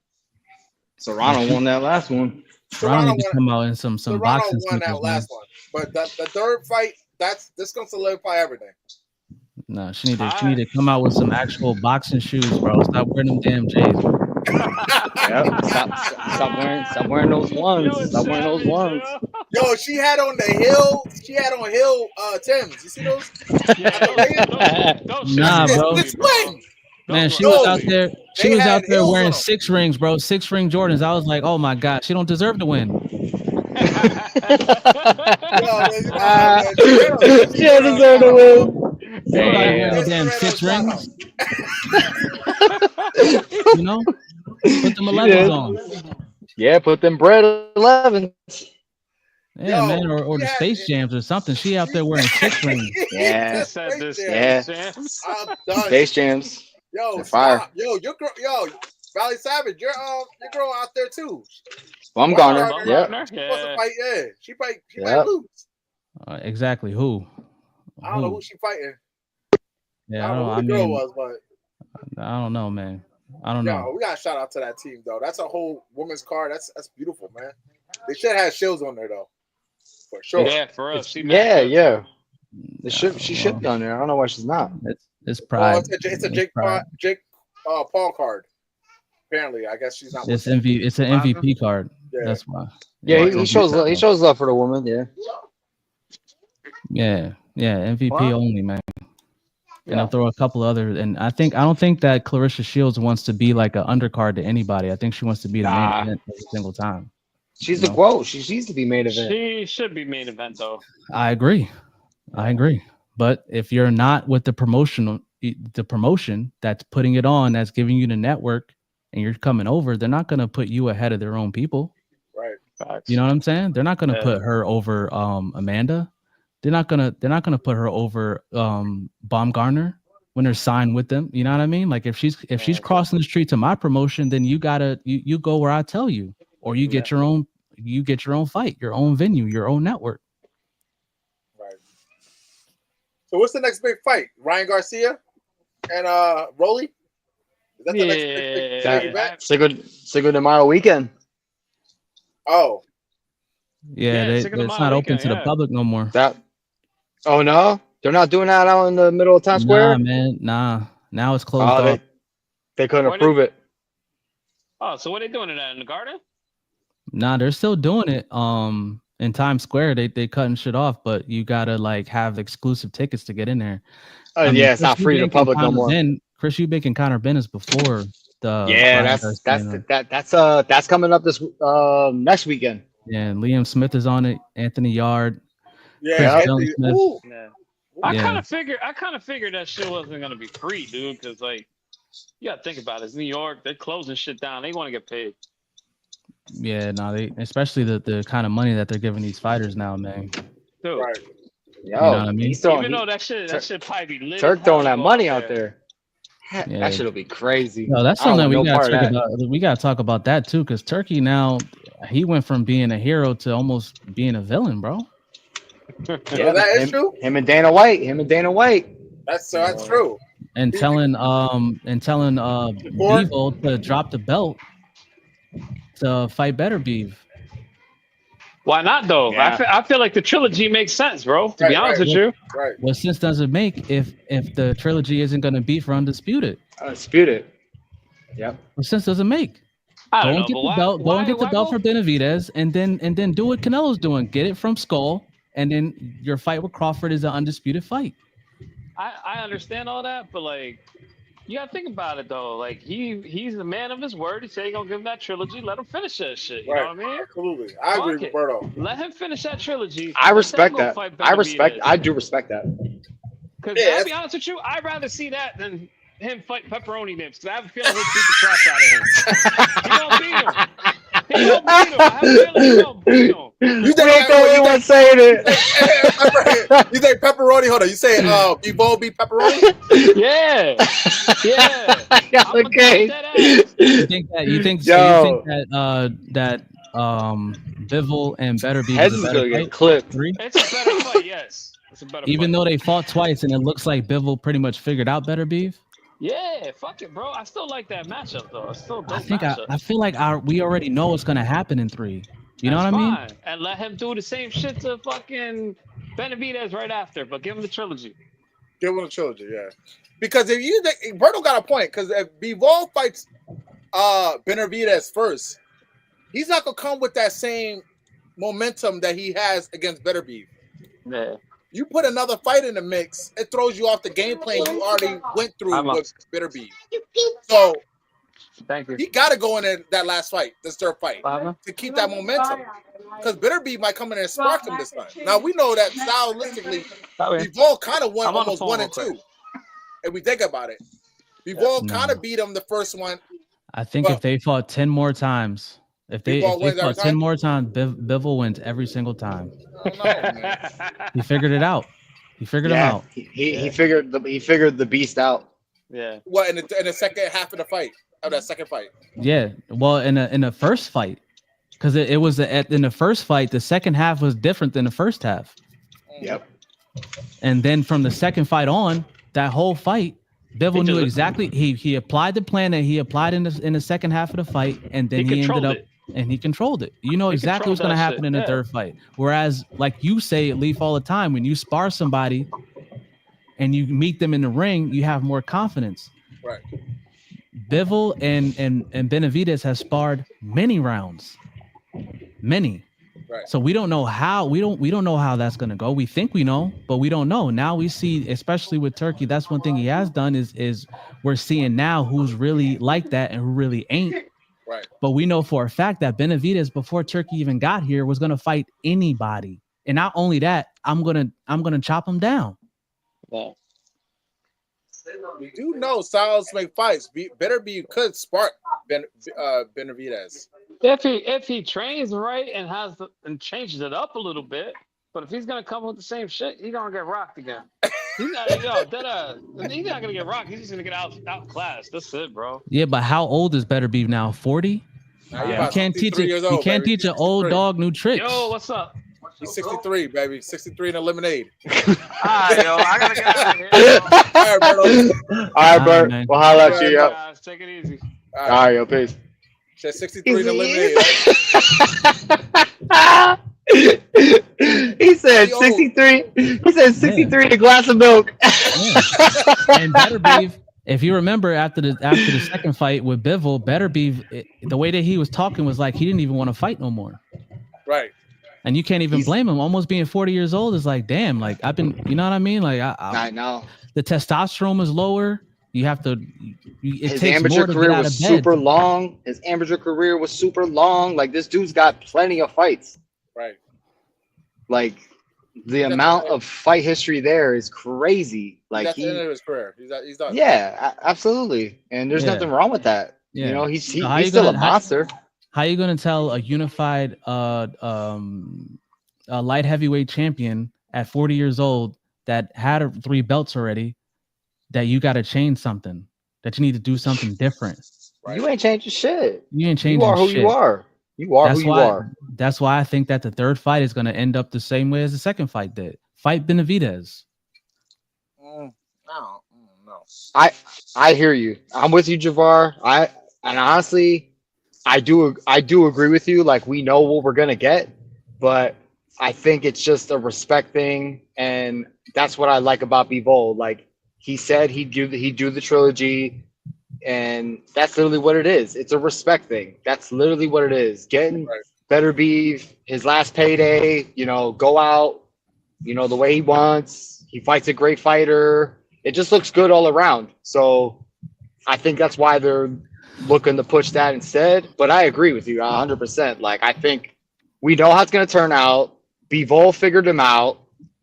Serrano won that last one. Toronto Serrano need to won, come out in some Serrano boxing won sneakers, that last one, but the third fight, this gonna solidify everything. No, she need to come out with some actual boxing shoes, bro. Stop wearing them damn J's. Bro. Yep. Stop wearing those ones. Stop wearing those ones. Yo, she had on Hill Timbs. You see those? Nah, bro. It's swing. Man, she Yo, was out there. She they was had out there heels wearing on. 6 rings, bro. 6-ring Jordans. I was like, oh my god, she don't deserve to win. She deserved to win. Everybody wearing Damn. the damn 6 rings. You know, put them 11s did. on. Yeah, put them bread 11s. Yeah, Yo, man, or the yeah, Space Jams or something. She out there wearing 6 rings. Yeah. Said this. Yeah. I'm done. Space Jams. Yo, They're fire. stop. Yo, your girl. Yo, Valley Savage, your girl out there too. Bumgarner. Bumgarner. Yeah. She wants to fight. Yeah, she might Yep. lose. Exactly. Who? I don't know who she fighting. Yeah, I don't know who the girl was, but I don't know, man. I don't know. we got to shout out to that team though. That's a whole women's card. That's beautiful, man. They should have shields on there though, for sure. Yeah, for us. Yeah. She should be on there. I don't know why she's not. It's pride. It's a Jake Paul card. Apparently, I guess she's not. It's an MVP card. Yeah. That's why. Yeah, he shows love for the woman. Yeah. MVP only, man. And I'll throw a couple other. And I don't think that Clarissa Shields wants to be like an undercard to anybody. I think she wants to be the main event every single time. She's the quote. She needs to be main event. She should be main event though. I agree. But if you're not with the promotion that's putting it on, that's giving you the network, and you're coming over, they're not going to put you ahead of their own people. Right. You know what I'm saying? They're not going to put her over Amanda. They're not gonna put her over Baumgartner when they're signed with them. You know what I mean? Like if she's crossing the street to my promotion, then you gotta you go where I tell you, or you get your own fight, your own venue, your own network. Right. So what's the next big fight? Ryan Garcia and Rolly? Is that the next big event? Cinco de Mayo weekend. Oh. Yeah, it's not open to the public no more. Oh no, they're not doing that out in the middle of Times Square. Nah, man, now it's closed off. They couldn't approve it. Oh, so what are they doing it at in the garden? Nah, they're still doing it. In Times Square, they cutting shit off, but you gotta like have exclusive tickets to get in there. It's not free to the public no more. Chris Eubank and Conor Benn is before the. Yeah, that's coming up this next weekend. Yeah, and Liam Smith is on it. Anthony Yard. Yeah, Smith. I kind of figured that shit wasn't gonna be free, dude. Because like, you gotta think about it. It's New York. They're closing shit down. They want to get paid. Yeah, no, especially the kind of money that they're giving these fighters now, man. Dude. Right. Yo, you know what I mean? Even though that shit probably be lit. Turk throwing that money out there. Yeah. That shit'll be crazy. No, that's something we gotta talk about. We gotta talk about that too, because Turkey now he went from being a hero to almost being a villain, bro. Yeah, that is true. Him and Dana White. That's true. And telling Bivol to drop the belt to fight Better Beef. Why not though? Yeah. I feel like the trilogy makes sense, bro. To be honest with you. Right. What sense does it make if the trilogy isn't going to be for Undisputed? Undisputed. Yep. What sense does it make? Go and get the belt for Benavidez, and then do what Canelo's doing. Get it from Skull, and then your fight with Crawford is an undisputed fight. I understand all that, but like, you gotta think about it though. Like he's a man of his word. He said he's gonna give him that trilogy. Let him finish that shit. You know what I mean? Absolutely. I agree with Roberto. Let him finish that trilogy. I respect that. I do respect that. Because I'll be honest with you, I'd rather see that than him fight Pepperoni Nips. Because I have a feeling he'll beat the crap out of him. He won't beat him. I have a feeling he won't beat him. You ain't the only one saying it. You say pepperoni? Hold on. You say Bivol beat pepperoni? Yeah. Okay. You think that Bivol and Better Beef is gonna get clipped. It's a better fight, yes. It's a better Even fight. though they fought twice and it looks like Bivol pretty much figured out Better Beef. Yeah, fuck it, bro. I still like that matchup though. It's still dope. I feel like we already know what's gonna happen in 3. You know what I mean? And let him do the same shit to fucking Benavidez right after, but give him the trilogy. Give him the trilogy, yeah. Because if you think Berto got a point, because if Bivol fights Benavidez first, he's not gonna come with that same momentum that he has against Better Beef. Yeah. You put another fight in the mix, it throws you off the game plan you already went through with Better Beef. So thank you. He got to go in that last fight, this third fight, to keep that momentum. Because Better Beef might come in and spark him this time. Now, we know that stylistically, Bivol kind of won almost 1 and 2. If we think about it. Bivol kind of beat him the first one. I think if they fought 10 more times, if they fought 10 more times, Bivol wins every single time. I don't know, man. He figured it out. He figured him out. He figured the beast out. Yeah. What in the second half of the fight? of that second fight. Yeah, well, in the first fight, because it was in the first fight, the second half was different than the first half. Yep. And then from the second fight on, that whole fight, Bivol knew exactly. He applied the plan that he applied in the second half of the fight, and then he ended up and he controlled it. You know exactly what's going to happen in the third fight. Whereas, like you say, Leaf, all the time, when you spar somebody and you meet them in the ring, you have more confidence. Right. Bivol and Benavidez has sparred many rounds, many. Right. So we don't know how we don't know how that's gonna go. We think we know, but we don't know. Now we see, especially with Turkey, that's one thing he has done is we're seeing now who's really like that and who really ain't. Right. But we know for a fact that Benavidez, before Turkey even got here, was gonna fight anybody. And not only that, I'm gonna chop him down. Yeah. We do know styles make fights. Better be could spark Benavidez. If he trains right and changes it up a little bit, but if he's gonna come with the same shit, he's gonna get rocked again. He's not he's not gonna get rocked. He's just gonna get outclassed. That's it, bro. Yeah, but how old is Better Beef now? 40? You can't teach it. You can't teach an old dog new tricks. Yo, what's up? He's 63, baby. 63 in a lemonade. All right, yo, I gotta get out of here. All right, bro. All right, Bert. man. We'll holler at you, yo. Guys, take it easy. All right, yo, peace. Said 63 in a lemonade. He said 63. He said 63 in a glass of milk. And Better Beef, if you remember after the second fight with Bivol, Better Beef, the way that he was talking was like he didn't even want to fight no more. Right. And you can't even blame him. Almost being 40 years old is like, damn, like I've been, you know what I mean? Like I know. The testosterone is lower. You have to. His amateur career was super long. His amateur career was super long. Like this dude's got plenty of fights. Right. Like the amount of fight history there is crazy. Like he's at the end of his career. He's done. Yeah, absolutely. And there's nothing wrong with that. Yeah. You know, he's still a monster. How are you gonna tell a unified a light heavyweight champion at 40 years old that had 3 belts already that you got to change something, that you need to do something different? Right. You ain't changing shit. You ain't changing. You are who shit. you are. You are who you are. That's why I think that the third fight is going to end up the same way as the second fight did. Fight Benavidez. No. I hear you. I'm with you, Javar. And honestly, I do agree with you. Like we know what we're gonna get, but I think it's just a respect thing, and that's what I like about Bivol. Like he said, he'd do the trilogy, and that's literally what it is. It's a respect thing. That's literally what it is. Getting Better Beef, his last payday. You know, go out. You know the way he wants. He fights a great fighter. It just looks good all around. So I think that's why they're looking to push that instead. But I agree with you 100%. Like I think we know how it's going to turn out. Bivol figured him out,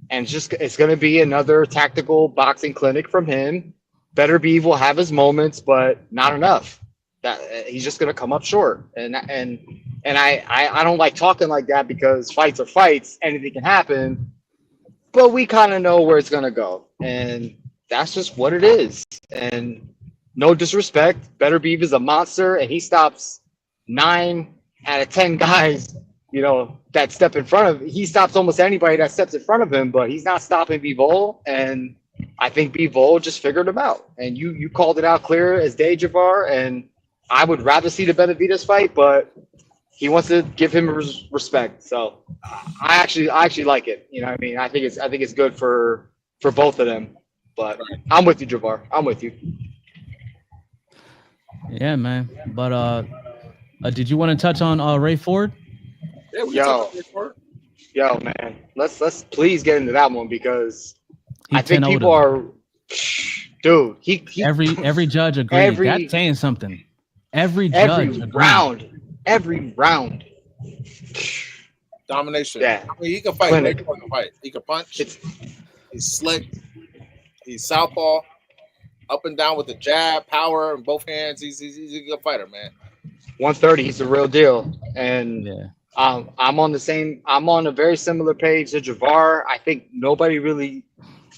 and it's going to be another tactical boxing clinic from him. Better Beef will have his moments, but not enough. That he's just going to come up short. And I don't like talking like that because fights are fights. Anything can happen. But we kind of know where it's going to go, and that's just what it is. And no disrespect, Better Beef is a monster, and he stops 9 out of 10 guys, you know, that step in front of him. He stops almost anybody that steps in front of him, but he's not stopping Bivol. And I think Bivol just figured him out. And you called it out clear as day, Javar. And I would rather see the Benavidez fight, but he wants to give him respect. So I actually like it. You know what I mean? I think it's good for both of them. But I'm with you, Javar. I'm with you. Yeah, man. But did you want to touch on Ray Ford? Yeah, we can talk about Ray Ford. Yo, man. Let's please get into that one because I think people are, dude. He every judge agreed. That's saying something. Every judge agreed. Every round. Domination. Yeah. I mean, he can fight. Ray Ford can fight. He can punch. He's slick. He's southpaw. Up and down with the jab, power in both hands. He's a good fighter, man. 130, he's the real deal. And I'm on a very similar page to Javar. I think nobody really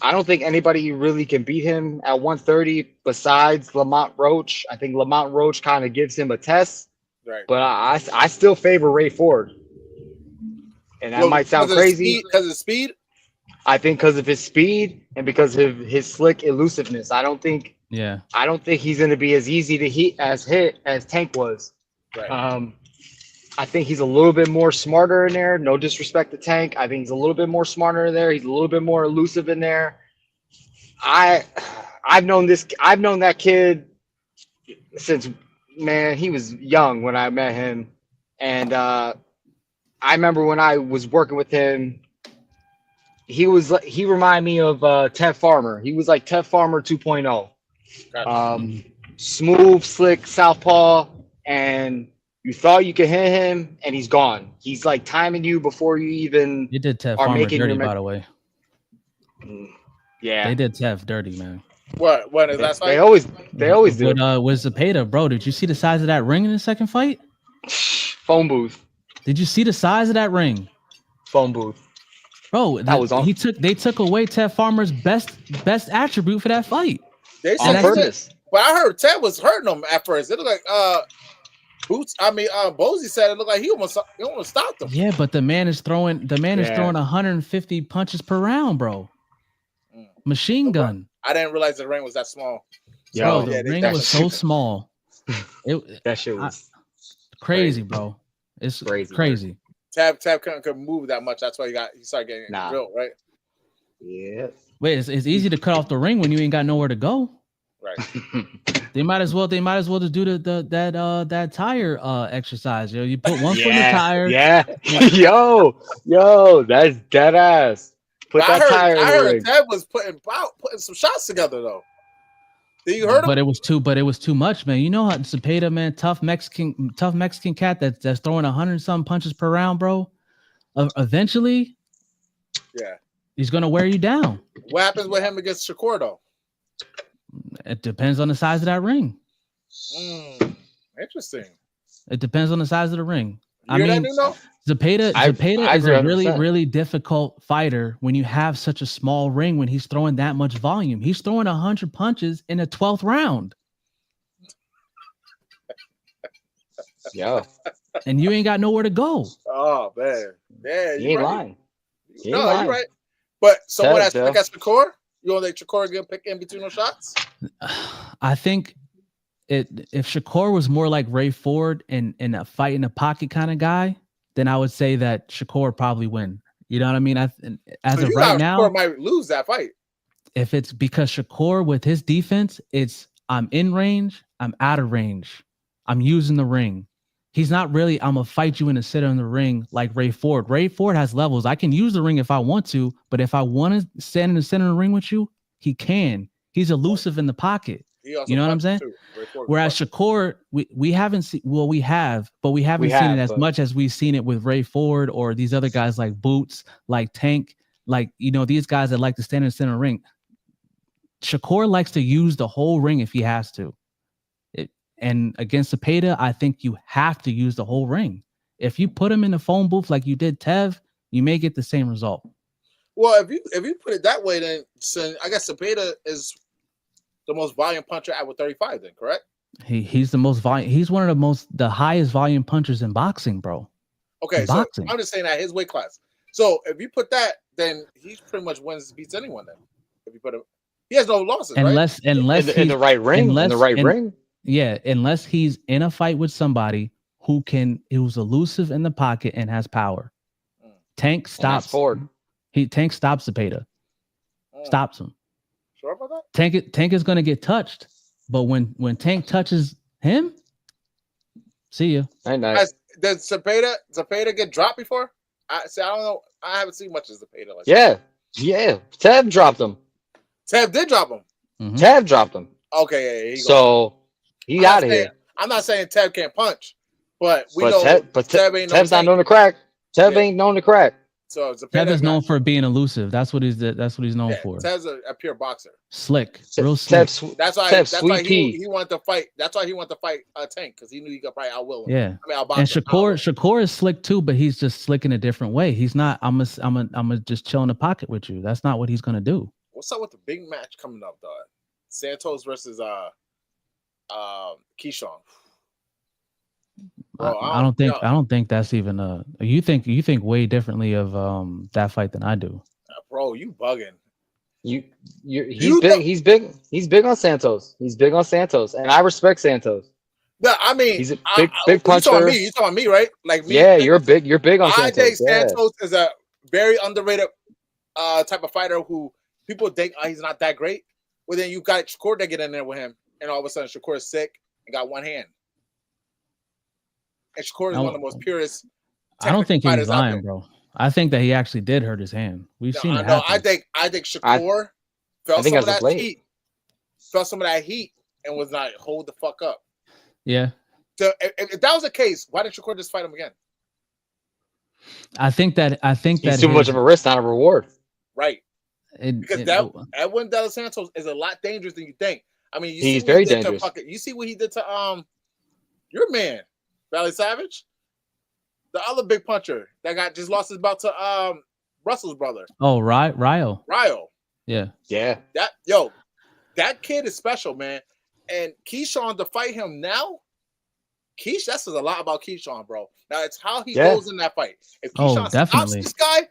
I don't think anybody really can beat him at 130 besides Lamont Roach. I think Lamont Roach kind of gives him a test, Right. but I still favor Ray Ford. And that might sound crazy. Because of speed? I think because of his speed and because of his slick elusiveness. I don't think he's going to be as easy to hit as Tank was. Right. I think he's a little bit more smarter in there. No disrespect to Tank. I think he's a little bit more smarter in there. He's a little bit more elusive in there. I've known that kid since, man, he was young when I met him. And I remember when I was working with him, he reminded me of Tev Farmer. He was like Tev Farmer 2.0. Gotcha. Smooth, slick, southpaw, and you thought you could hit him, and he's gone. He's like timing you before you even. You did Tev are Farmer making dirty, your by the way. Yeah, They did Tev dirty, man. What? When is that? they always do. With Zepeda, bro, did you see the size of that ring in the second fight? Phone booth, Did you see the size of that ring? phone booth. Bro, That was on- they took away Tev Farmer's best attribute for that fight. They On said purpose. But I heard Ted was hurting him at first. It looked like Bozy said it looked like he almost stopped him. Yeah, but the man is throwing 150 punches per round, bro. Machine gun. I didn't realize the ring was that small. Bro, Yo, the ring was so small. that shit was Crazy, bro. It's crazy. Tab couldn't move that much. That's why he started getting drilled, right? Yeah. Wait, it's easy to cut off the ring when you ain't got nowhere to go. Right. They might as well just do that tire exercise. Yo, you put one foot in the tire. Yeah. yo, that's dead ass. Put But that tire in I the heard ring. Ted was putting some shots together though. Did you heard him? But it was too much, man. You know how Zepeda, man, tough Mexican cat that's throwing 100-some punches per round, bro. Eventually, Yeah. he's gonna wear you down. What happens with him against Shakur though? It depends on the size of that ring. Interesting. It depends on the size of the ring. You hear that, Nuno? Zepeda I is agree a really, 100%. really difficult fighter when you have such a small ring when he's throwing that much volume. He's throwing 100 punches in a 12th round. Yo, And you ain't got nowhere to go. Oh man. Yeah, he ain't lying. He ain't No, lying. you're right. But someone that's Ted, like Shakur, you don't think Shakur get pick in between those shots? I think if Shakur was more like Ray Ford and a fight in the pocket kind of guy, then I would say that Shakur probably win. You know what I mean? As of right now, Shakur might lose that fight. if it's because Shakur with his defense, it's I'm in range, I'm out of range, I'm using the ring. He's not really, I'm gonna fight you in the center of the ring like Ray Ford. Ray Ford has levels. I can use the ring if I want to, but if I want to stand in the center of the ring with you, he can. He's elusive in the pocket. You know what I'm saying? Whereas Shakur, we haven't seen, well, we have, but we haven't seen it as much as we've seen it with Ray Ford or these other guys like Boots, like Tank, like, you know, these guys that like to stand in the center of the ring. Shakur likes to use the whole ring if he has to. And against Zepeda, I think you have to use the whole ring. If you put him in the phone booth like you did Tev, you may get the same result. Well, if you put it that way, then I guess Zepeda is the most volume puncher at 35. Then correct? He's the most volume. He's one of the highest volume punchers in boxing, bro. Okay, so I'm just saying that his weight class. So if you put that, then he pretty much beats anyone. Then if you put him, he has no losses, unless in the right ring, ring. Yeah, unless he's in a fight with somebody who's elusive in the pocket and has power. Tank stops Ford. Tank stops Zepeda. Stops him. Sure about that? Tank is gonna get touched, but when Tank touches him, see ya. Nice. Did Zepeda get dropped before? I don't know. I haven't seen much of Zepeda. Like yeah. Tev dropped him. Tev did drop him. Mm-hmm. Tev dropped him. Okay, yeah. So he out of here. I'm not saying Tev can't punch, but we know Tev ain't Tev's not known to crack. Tev ain't known to crack. So Tev is known for being elusive. That's what he's known for. Tev's a pure boxer. Slick, real slick. That's why he wanted to fight. That's why he wanted to fight Tank, because he knew he could probably outwill him. Yeah, and Shakur is slick too, but he's just slick in a different way. He's not. I'm just chill in the pocket with you. That's not what he's gonna do. What's up with the big match coming up, dog? Santos versus Keyshawn. Bro, I don't think that's even you think way differently of that fight than I do. Bro, you bugging. He's big on Santos. He's big on Santos, and I respect Santos. No, I mean, he's a big puncher. You talking me, right? Like me. Yeah, you're big on Santos. I think Santos is a very underrated type of fighter who people think he's not that great. Well, then you got Shakur to get in there with him, and all of a sudden Shakur is sick and got one hand. And Shakur is one of the most purest. I don't think he's lying, bro. I think that he actually did hurt his hand. We've seen it happen. I think Shakur felt some of that heat. Felt some of that heat and was like, hold the fuck up. Yeah. So if that was the case, why didn't Shakur just fight him again? I think that he's too much of a risk, not a reward. Right. Because Edwin De Los Santos is a lot dangerous than you think. I mean, he's very dangerous. You see what he did to your man, Valley Savage, the other big puncher that just lost his bout to Russell's brother. Oh, Ryo. Yeah. That kid is special, man. And Keyshawn to fight him now, that says a lot about Keyshawn, bro. Now it's how he goes in that fight. If Keyshawn stops this guy,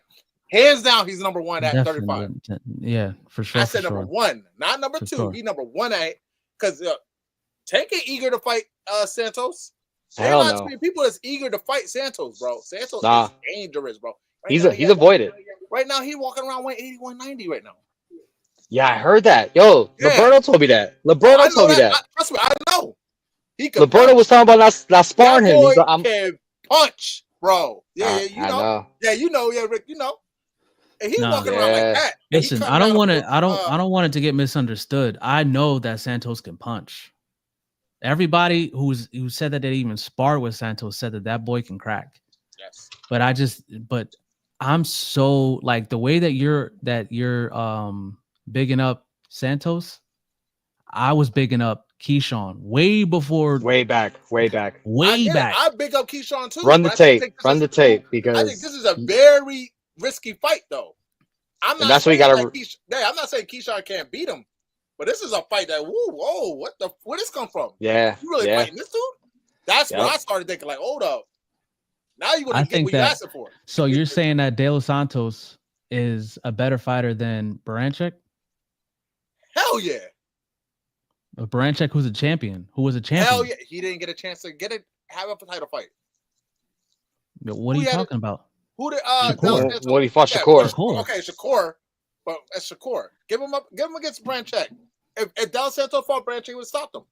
hands down, he's number one at 35. Yeah, for sure. I said number one, not number two. Sure. He's number one at because Tank ain't eager to fight Santos. There are not too many people that's eager to fight Santos, bro. Santos is dangerous, bro. He's avoided. Right now, he's walking around 180, 190 right now. Yeah, I heard that. Yo, Liberto told me that. Liberto told me that. Trust me, I know. Liberto was talking about not sparring him. He's like, can punch, bro. Yeah, you know. Yeah, you know. Yeah, Rick, you know. And he's walking around like that. Listen, I don't want it to get misunderstood. I know that Santos can punch. Everybody who said that they even sparred with Santos said that boy can crack. Yes. But I'm so like the way that you're bigging up Santos, I was bigging up Keyshawn way back. I big up Keyshawn too. Run the tape because I think this is a very risky fight though. I'm not saying Keyshawn can't beat him, but this is a fight that where this come from? Yeah, you really fighting this dude? That's when I started thinking like, hold up, now you're gonna get what you asking for. So you're saying that De Los Santos is a better fighter than Baranchyk? Hell yeah. Baranchyk, who was a champion. Hell yeah. He didn't get a chance to have a title fight. What are you talking about? Who did when he fought Shakur. Okay, Shakur. But that's Shakur. Give him against Baranchyk. If De Los Santos fought Baranchyk, he would have stopped him.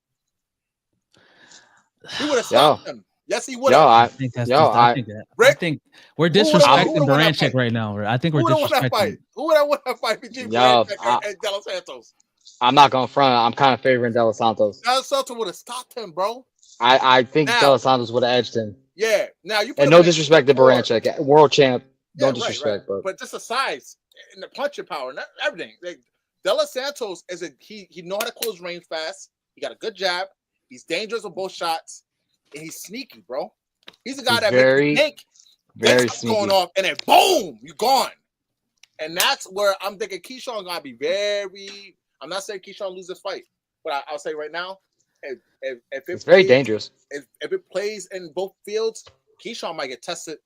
He would have stopped him. Yes, he would have. I think we're disrespecting Baranchyk right now. I think we're disrespecting. Who would have won that fight between Baranchyk and De Los Santos? I'm not going front. I'm kind of favoring De Los Santos. De Los Santos would have stopped him, bro. I think De Los Santos would have edged him. Yeah. Now you and no disrespect to Baranchyk, world champ. No disrespect, but just the size and the punching power and everything. Like, De Los Santos is he know how to close range fast. He got a good jab. He's dangerous with both shots, and he's sneaky, bro. He's a guy that makes you think sneaky. Going off, and then boom, you're gone. And that's where I'm thinking Keyshawn gonna be very. I'm not saying Keyshawn lose this fight, but I'll say right now, if it's very dangerous. If it plays in both fields, Keyshawn might get tested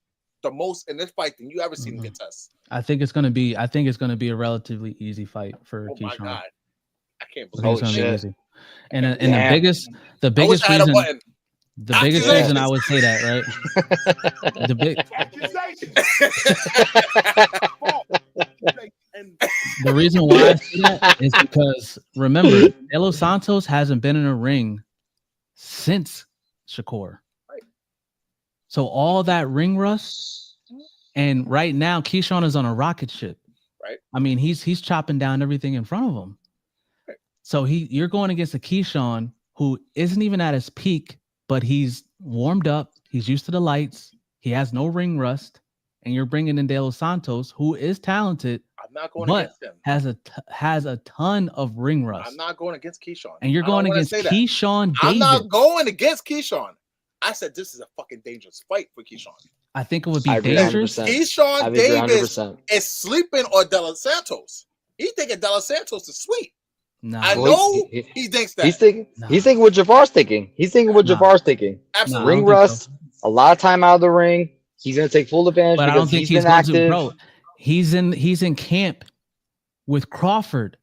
the most in this fight than you ever seen him get tested. I think it's gonna be a relatively easy fight for Keyshawn. Oh my god, I can't believe it. And the biggest reason I would say that, right? The reason why I say that is because remember, De Los Santos hasn't been in a ring since Shakur. Right. So all that ring rust, and right now Keyshawn is on a rocket ship. Right. I mean, he's chopping down everything in front of him. Right. So you're going against a Keyshawn who isn't even at his peak, but he's warmed up. He's used to the lights. He has no ring rust, and you're bringing in De Los Santos, who is talented. I'm not going against him. Has a ton of ring rust. I'm not going against Keyshawn. And you're going against Keyshawn Davis. I'm not going against Keyshawn. I said this is a fucking dangerous fight for Keyshawn. I think it would be dangerous. Keyshawn Davis is sleeping on De Los Santos. He's thinking De Los Santos is sweet. Nah, I Well, know he- he thinks that. He's thinking. Nah. He's thinking what Javar's thinking. He's thinking what Nah. Javar's thinking. Nah, I Absolutely. Ring don't think rust. so. A lot of time out of the ring. He's gonna take full advantage But I because don't think he's he's been going active. to, bro. He's in camp with Crawford.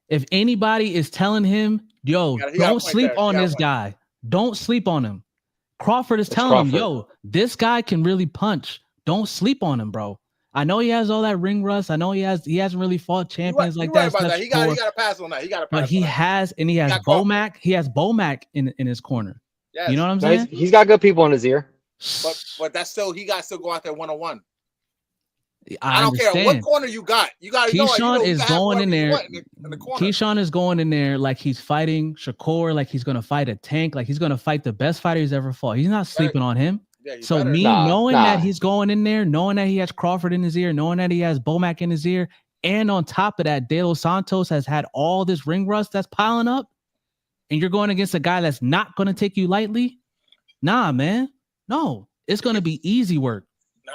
If anybody is telling him, yo, He got a don't point sleep there. on He got a this point. guy. Don't sleep on him. Crawford is It's telling him, Crawford. yo, this guy can really punch. Don't sleep on him, bro. I know he has all that ring rust. I know he hasn't really fought champions You're like right that. about that. Steph He got Shakur, to pass on that. He got to pass but on he that. has, and he has got Crawford. Bomac. He has Bomac in his corner. Yes. You know what I'm No, saying? he's got good people in his ear. But that's still he got to still go out there 1-on-1. I don't care what understand. corner you got. You got to know. Keyshawn you is can have going in whoever you there. want in the corner. Keyshawn is going in there like he's fighting Shakur, like he's gonna fight a tank, like he's gonna fight the best fighter he's ever fought. He's not sleeping on him. Yeah, you So better. me Nah, knowing nah. that he's going in there, knowing that he has Crawford in his ear, knowing that he has Bomac in his ear, and on top of that, De Los Santos has had all this ring rust that's piling up, and you're going against a guy that's not gonna take you lightly. Nah, man. No, it's gonna be easy work.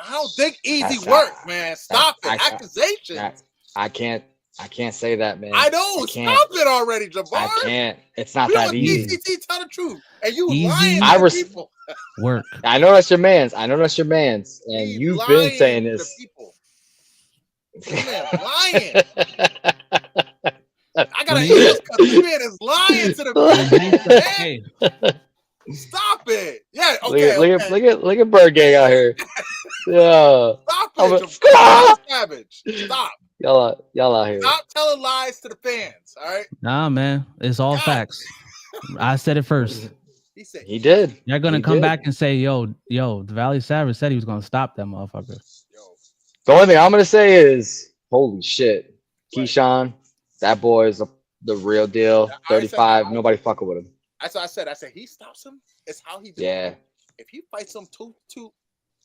I don't think easy That's work, not- man. Stop it. I- Accusations. I can't say that, man. I know. can't. Stop it already, Jabbar. I can't. It's not We that don't easy. DCT tell the truth. And you Easy. lying I to res- people. Work. I know that's your man's. And He you've lying been saying to the this. people. This man lying. I gotta When hear he- this because this man is lying to the people. Man, Hey, stop it. Yeah, okay. Look at Bird Gang out here. Yeah, Stop I'm it, a- Jabbar Savage. Stop. y'all out here. Stop telling lies to the fans. All right. nah, man. It's all God. facts. I said it first. He said He did. You're gonna He come did. back and say, yo, the Valley Savage said he was gonna stop that motherfucker. yo. The only thing I'm gonna say is, holy shit, Right. Keyshawn, that boy is the real deal. I said 35, that. nobody fucking with him. That's what I said. I said he stops him. It's how he do Yeah. it. If he fights him two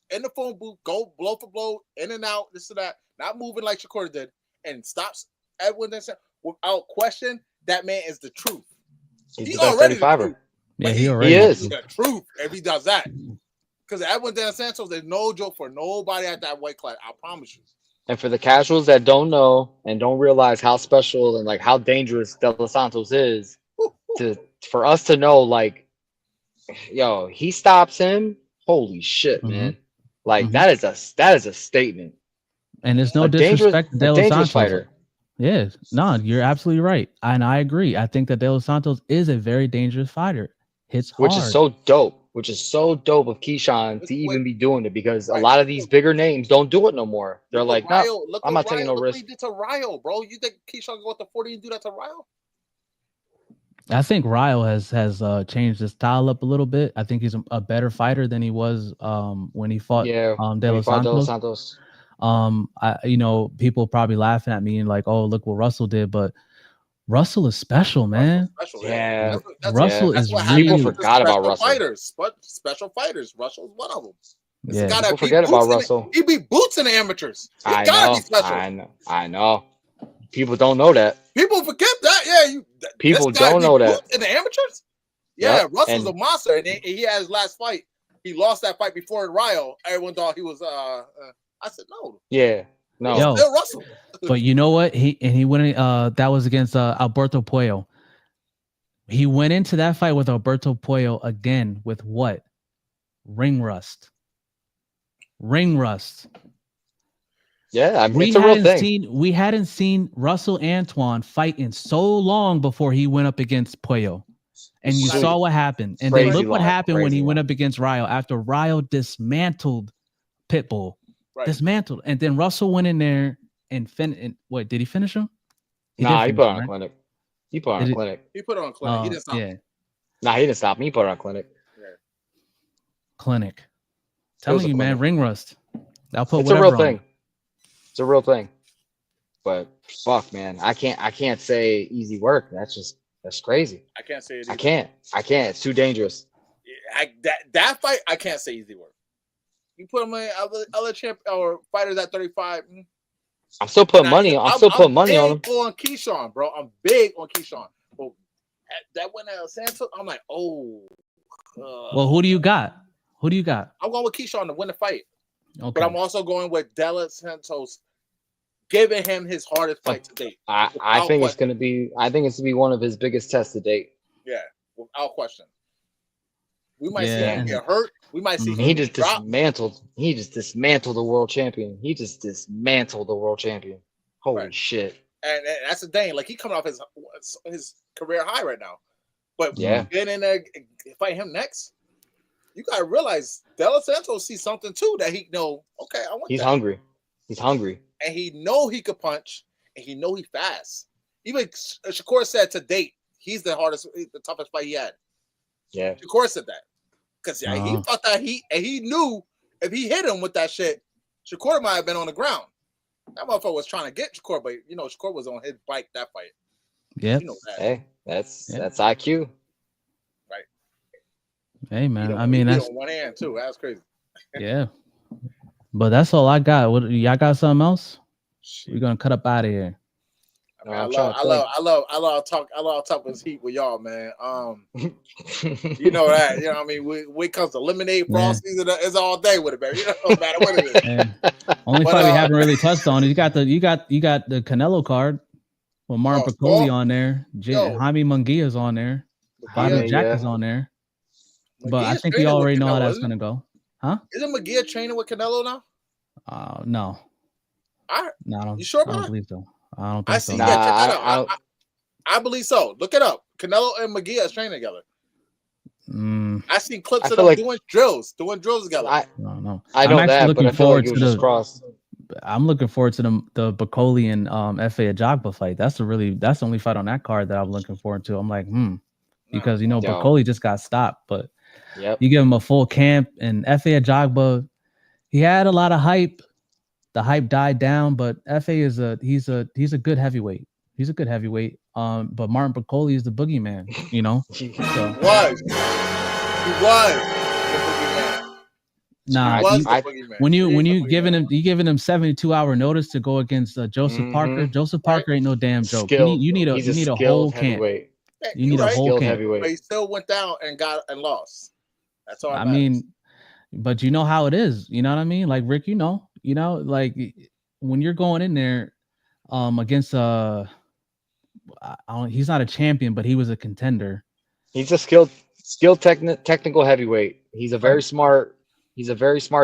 in the phone booth, go blow for blow, in and out, this and that, not moving like Shakur did, and stops Edwin Denson without question, that man is the truth. He's He the best already the 35er. truth. Yeah, But he already is. the truth if he does that. Because Edwin De Los Santos, there's no joke for nobody at that weight class. I promise you. And for the casuals that don't know and don't realize how special and like how dangerous De Los Santos is, for us to know, like, yo, he stops him. Holy shit, Mhm. man! Like Mhm. that is a statement. And it's no A dangerous, disrespect to De a Los dangerous Santos. fighter. Yeah, no, you're absolutely right. And I agree. I think that De Los Santos is a very dangerous fighter. Hits hard. Which is so dope. Which is so dope of Keyshawn to even be doing it because a Right. lot of these bigger names don't do it no more. They're Look like, what no, Ryo- look I'm what not taking Ryo- no look risk. What he did to Ryo, bro. You think Keyshawn go with the 40 and do that to Ryo? I think Ryo has changed his style up a little bit. I think he's a better fighter than he was when he fought Yeah, De when he Los fought De Los Santos. Santos. People probably laughing at me and like, oh, look what Russell did, but Russell is special, man. Special, Yeah. Russell that's is what really- happens People with the forgot about special Russell. Fighters, but special fighters. Russell's one of them. It's a Yeah. guy that People beat forget Boots about in the- Russell. He beat Boots in the amateurs. He I gotta know. be special. I know. People don't know that. People forget that. Yeah, People this guy don't beat know that. Boots in the amateurs. Yeah, Yep, Russell's and- a monster, and he had his last fight. He lost that fight before Ryo. Everyone thought he was. I said no. Yeah. No. He's Yo. still Russell. But you know what? He went. That was against Alberto Puello. He went into that fight with Alberto Puello again with what? Ring rust. Ring rust. Yeah, I mean, it's a real thing. We hadn't seen Russell Antoine fight in so long before he went up against Puello. And you Right. saw what happened. And then Crazy look what long, happened when crazy he went long. up against Ryo after Ryo dismantled Pitbull. Right. Dismantled. And then Russell went in there and what, did he finish him? Nah, he did put finish on him, a right? clinic. He put on Did a it- clinic. He put it on clinic. He didn't stop. Yeah, Nah, he didn't stop me. He put on a clinic. clinic. was Telling a you, man, clinic. ring rust. I'll put It's a whatever real on it. thing. It's a real thing. But fuck, man, I can't say easy work. That's crazy. I can't say it. I either. can't. It's too dangerous. That fight, I can't say easy work. You put him in other champ or fighters at 35. I'm still putting Nah, money. I'm still putting money on him. big on Keyshawn, bro. I'm big on Keyshawn. But that went out Santos. I'm like, oh. Well, who do you got? Who do you got? I'm going with Keyshawn to win the fight, Okay. but I'm also going with De Los Santos giving him his hardest fight to date. I think it's gonna be one of his biggest tests to date. Yeah, without question. We might see Yeah. him get hurt. We might see Mhm. him He just drop. dismantled. He just dismantled the world champion. Holy Right. shit! And that's the thing. Like he coming off his career high right now. But Yeah. getting in there and fight him next, you gotta realize De La Santos sees something too that he know. Okay, I want He's that. hungry. He's hungry. And he know he could punch, and he know he fast. Even Shakur said to date, he's the toughest fight he had. Yeah. Shakur said that because he thought that he knew if he hit him with that shit, Shakur might have been on the ground. That motherfucker was trying to get Shakur, but Shakur was on his bike that fight. Yep. You know that. Hey, that's IQ. Hey man, I He mean beat that's on one hand too. That's crazy. yeah. But that's all I got. What y'all got? Something else? We're gonna cut up out of here. I mean, I love talk this heat with y'all, man. You know that. You know what I mean? When it comes to lemonade, frost season, it's all day with it, baby. No matter what it is. And only fight we haven't really touched on is you got the Canelo card with Martin Piccoli on there. Jaime Munguia's on there. Bobby Jack is on there. But I think we already know how that's gonna go. Huh? Isn't Munguia training with Canelo now? No. You sure about I don't that? believe so. I don't think so. Check that out. I believe so. Look it up. Canelo and Munguia is training together. I seen clips of them doing drills together. I don't know. I know I'm that, looking but I feel forward like it to was just crossed. I'm looking forward to the Piccoli and F.A. Ajagba fight. That's the only fight on that card that I'm looking forward to. I'm like, because Piccoli just got stopped, but you give him a full camp, and F.A. Ajagba, he had a lot of hype. The hype died down, but F.A. is he's a good heavyweight. He's a good heavyweight. But Martin Piccoli is the boogeyman, So. He was the boogeyman. Nah, when you giving him 72-hour notice to go against Joseph Parker. Joseph Parker ain't no damn joke. You need a whole camp. You need a whole camp. But he still went down and lost. That's all. I mean, but you know how it is. You know what I mean? Like Rick, like when you're going in there against he's not a champion, but he was a contender. He's a skilled technical heavyweight. He's a very smart,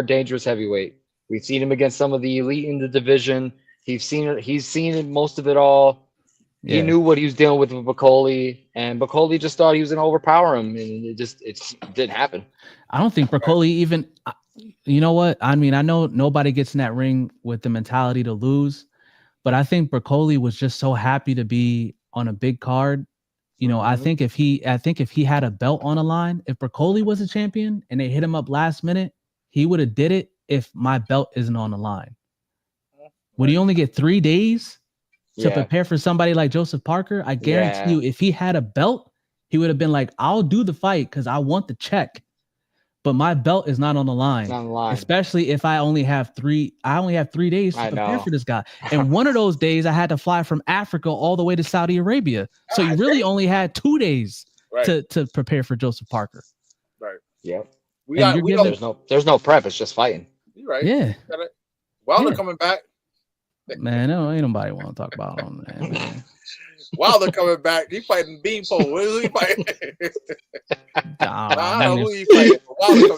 dangerous heavyweight. We've seen him against some of the elite in the division. He's seen most of it all. Yeah. He knew what he was dealing with Piccoli, and Piccoli just thought he was gonna overpower him, and it didn't happen. I don't think Piccoli even. You know what? I mean, I know nobody gets in that ring with the mentality to lose, but I think Piccoli was just so happy to be on a big card. I think if he had a belt on the line, if Piccoli was a champion and they hit him up last minute, he would have did it. If my belt isn't on the line, would he only get 3 days to prepare for somebody like Joseph Parker? I guarantee you, if he had a belt, he would have been like, "I'll do the fight because I want the check." But my belt is not on the line. Especially if I only have 3 days to prepare for this guy. And one of those days I had to fly from Africa all the way to Saudi Arabia. So you really only had 2 days to prepare for Joseph Parker. Right. Yeah. There's no prep, it's just fighting. You're right. Yeah. Wilder coming back. Man, ain't nobody want to talk about him, man. Wilder coming back. He fighting Beanpole. Who he fighting? I don't know who he fighting.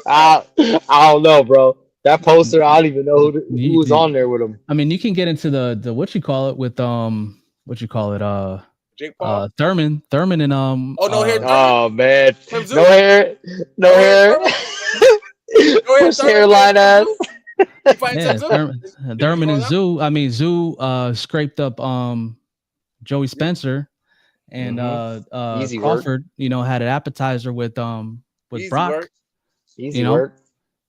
I don't know, bro. That poster, I don't even know who was on there with him. I mean, you can get into the what you call it with Jake Paul? Thurman and no hair. Oh man, no hair. Push hairline ass. Thurman and Zoo. I mean, Zoo scraped up Joey Spencer and Easy Crawford. Work. Had an appetizer with Easy Brock. Work. Easy work.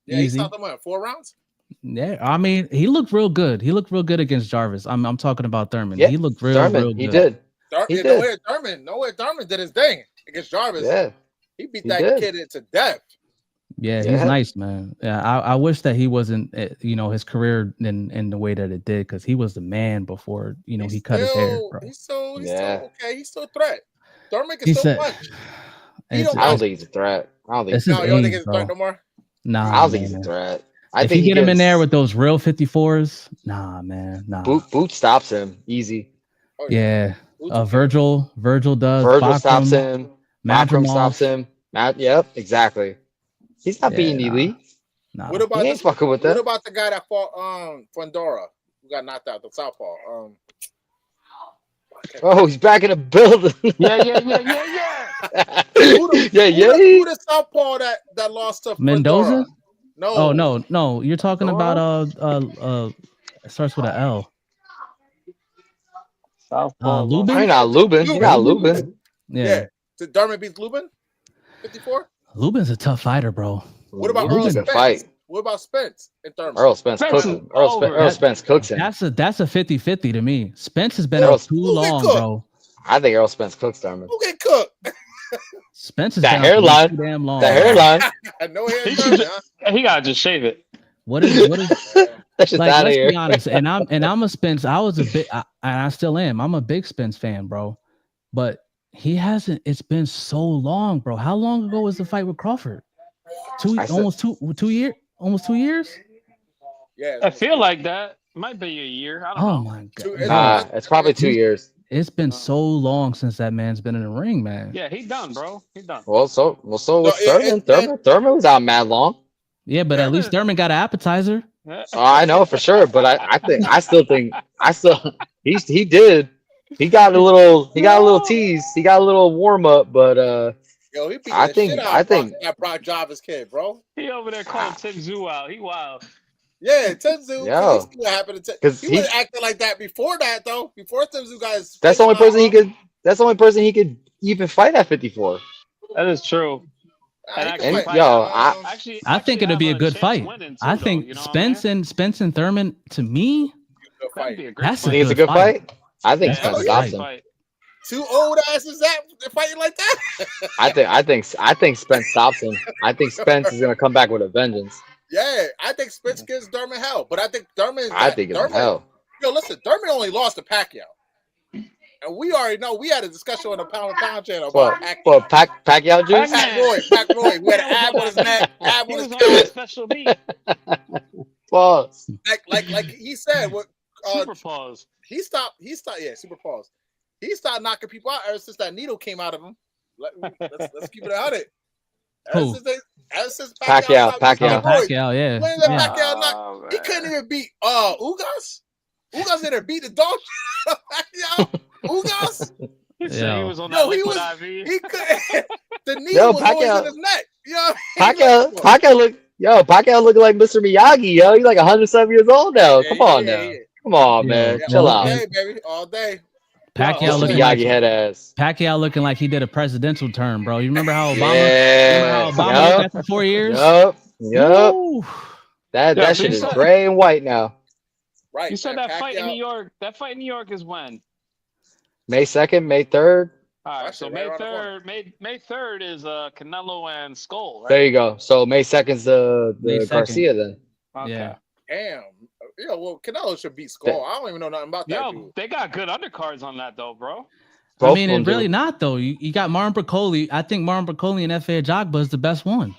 Yeah, he stopped him at 4 rounds. Yeah, I mean, he looked real good. He looked real good against Jarvis. I'm talking about Thurman. Yeah, he looked real good. He did. Thurman did his thing against Jarvis. Yeah, he beat that kid to death. Yeah, he's nice, man. Yeah, I wish that he wasn't, his career in the way that it did, because he was the man before, he cut his hair. Bro. He's still okay. He's still a threat. Thurman can still punch. I don't think he's a threat. You don't think he's a threat no more? Nah, I don't think he's a threat. I if think you get him in there gets- with those real 54s, nah, man, nah. Boot stops him easy. Oh, Yeah, Boots will Virgil does. Virgil stops Bakram, him. Bakram Madrimov. stops him. Yep, exactly. He's not Yeah, beating nah. elite. Nah. What about He ain't fucking with What that. about the guy that fought Fondora, who got knocked out, the southpaw? Oh, he's back in the building. Yeah. Who the yeah. southpaw that lost to Mendoza? Fondora? No. Oh no, you're talking about it starts with an L. Southpaw. Lubin? He's not Lubin. He's not Lubin. Yeah. Did Thurman beat Lubin? 54? Lubin's a tough fighter, bro. What about Lubin's Earl a good Spence? fight. What about Spence and Thurman? Earl Spence Spence cooks is him. Earl over. Spence cooks him. That's a 50-50 to me. Spence has been Earl- out too Who get long, cooked? bro. I think Earl Spence cooks Thurman. Who get cooked? Spence has That been out hairline. too damn long. The hairline. No hair. He Thurman, should huh? He gotta just shave it. What is That's just like? out of Let's here. be honest, and I'm a Spence. I was a bit, and I still am. I'm a big Spence fan, bro. But he hasn't. It's been so long, bro. How long ago was the fight with Crawford? Almost 2 years. Almost 2 years. Yeah. I feel like that might be a year. I don't Oh know. my Two- god. It's probably 2 years. It's been so long since that man's been in the ring, man. Yeah, he done, bro. He done. So was it- Thurman. Thurman was out mad long. Yeah, but at least Thurman got an appetizer. Yeah. Oh, I know for sure, but I still he did. He got a little tease. He got a little warm up, but Yo, he beat I the think- shit out I of think- that Brock Jarvis kid, bro. He over there calling Tim Zoo out. He wild. Yeah, Tenzu. Yo. See what happened to 'Cause he was he- acting like that before that though. Before Tenzu guys. that's the only person he could. That's the only person he could even fight at 54. That is true. And actually, And, yo, actually, I think it'll be a have good chance fight. winning too, I though, think you know what I mean? Spence and Thurman, to me, That'd be a great That's You fight. think it's a good good fight. fight? I think Yeah, Spence that'd be a stops great him. fight. two old asses that fighting like that. I think Spence stops him. I think Spence is gonna come back with a vengeance. Yeah, I think Spence gives Thurman hell, but I think Thurman. I think it's hell. Yo, listen, Thurman only lost to Pacquiao, and we already know we had a discussion on the Pound and Pound channel about What Pacquiao juice? Pat Roy. We had an ab on his neck, ab He on was his on that chest. special meat. Pause. Like he said, what Super pause. he stopped. Yeah, super pause. He stopped knocking people out ever since that needle came out of him. Let's keep it 100. Who? Ever since Pacquiao. stopped knocking Pacquiao, Roy. yeah. When did Yeah. Pacquiao knock? Oh, He man. couldn't even beat Ugas. Ugas in there beat the dog shit out of Pacquiao. Ugas. He said Yeah. he was on No, that he liquid was- IV. He could. The needle Yo, was always Pacquiao- in his neck. You know what I mean? Pacquiao looking like Mr. Miyagi, yo. He's like 107 years old now. Yeah, Come on yeah, now. yeah. Come on, Yeah. man. Yeah, Chill all out. day, baby, all day. Pacquiao Mr. Mr. looking Miyagi like head ass. Pacquiao looking like he did a presidential term, bro. You remember how Obama? Yeah. Remember how Obama did that for 4 years? Yup. Woo. That Yeah, that so shit you is said- gray and white now. Right. You said man, that fight in Pacquiao- New York. That fight in New York is when? May 2nd, May 3rd. All right, That's so it, May right around the corner. 3rd. May 3rd is Canelo and Skull, right? There you go. So May 2nd's the May 2nd. Garcia then. Okay. Yeah. Damn. Yo, well, Canelo should beat Skull. I don't even know nothing about that Yo, dude. they got good undercards on that though, bro. Both I of mean, them it's really do. not though. You got Marlon Bracoli. I think Marlon Bracoli and F.A. Ajagba is the best one.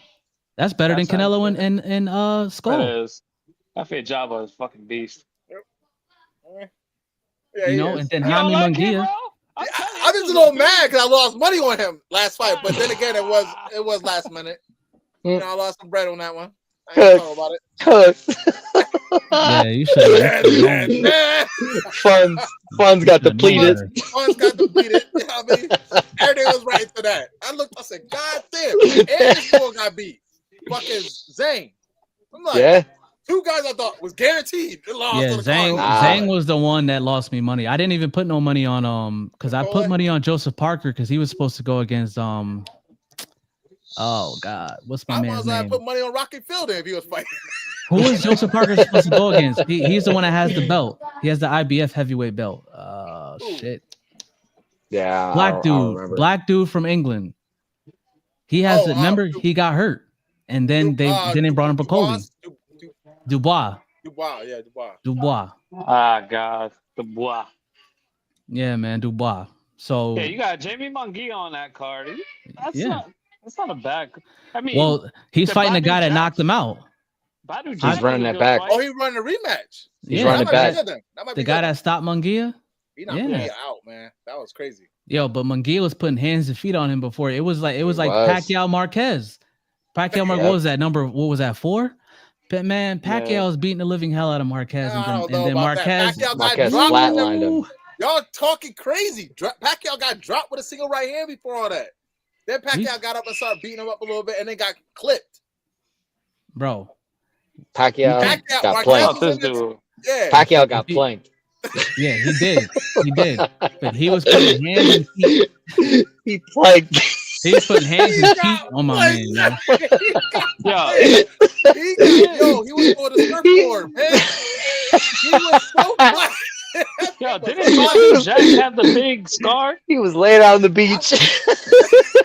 That's better That's than Canelo not- and Skull. That is. I feel Java is fucking beast. Yeah, You he know, is. and then You don't Jaime like him, Munguia. bro? Yeah, telling you, I'm this just a was little beast. mad because I lost money on him last fight, but then again, it was last minute. You know, I lost some bread on that one. I ain't talking about it. Yeah, you should. funds got depleted. Funds got depleted. You know what I mean? Everything was right to that. I looked, I said, God damn, and this boy got beat. Fucking Zane. I'm like, Yeah. two guys I thought was guaranteed. They lost Yeah, to the Zhang, Nah. Zhang was the one that lost me money. I didn't even put no money on because I put money on Joseph Parker because he was supposed to go against oh god, what's my I man's was like, name? put money on Rocky Fielder if he was fighting. Who is Joseph Parker supposed to go against? He's the one that has the belt. He has the IBF heavyweight belt. Shit. Yeah. Black dude from England. He has Oh, remember he got hurt. And then they brought him Bracoli. Dubois. Dubois. Ah, God. The bois. Yeah, man, Dubois. So Yeah, you got Jamie Munguia on that card. That's Yeah. not a bad. I mean, well, he's the fighting a Bobby guy that Jackson- knocked him out. Badu He's Jack running was a that good back. fight. Oh, he running a rematch. He's Yeah, running That it might back. be good then. That might the be guy good. that stopped Munguia. He not Yeah. out, man. That was crazy. Yo, but Munguia was putting hands and feet on him before. It was like He was. Pacquiao Marquez. Pacquiao Marquez. Yep. What was that number? What was that 4? But man, Pacquiao Yeah. was beating the living hell out of Marquez, I don't and know then about that. Marquez. Pacquiao got Marquez dropped. flatlined him. Y'all talking crazy. Pacquiao got dropped with a single right hand before all that. Then Pacquiao got up and started beating him up a little bit, and then got clipped. Bro, Pacquiao Marquez got Fuck planked. was this in it. dude. Yeah. Pacquiao got planked. yeah, he did. He did. But he was putting hands and feet. He planked. He was putting hands He and feet got on my planked. man. Yo, He was on the surfboard, man. He was so flat. yo, didn't Badu Jack have the big scar? He was laid out on the beach.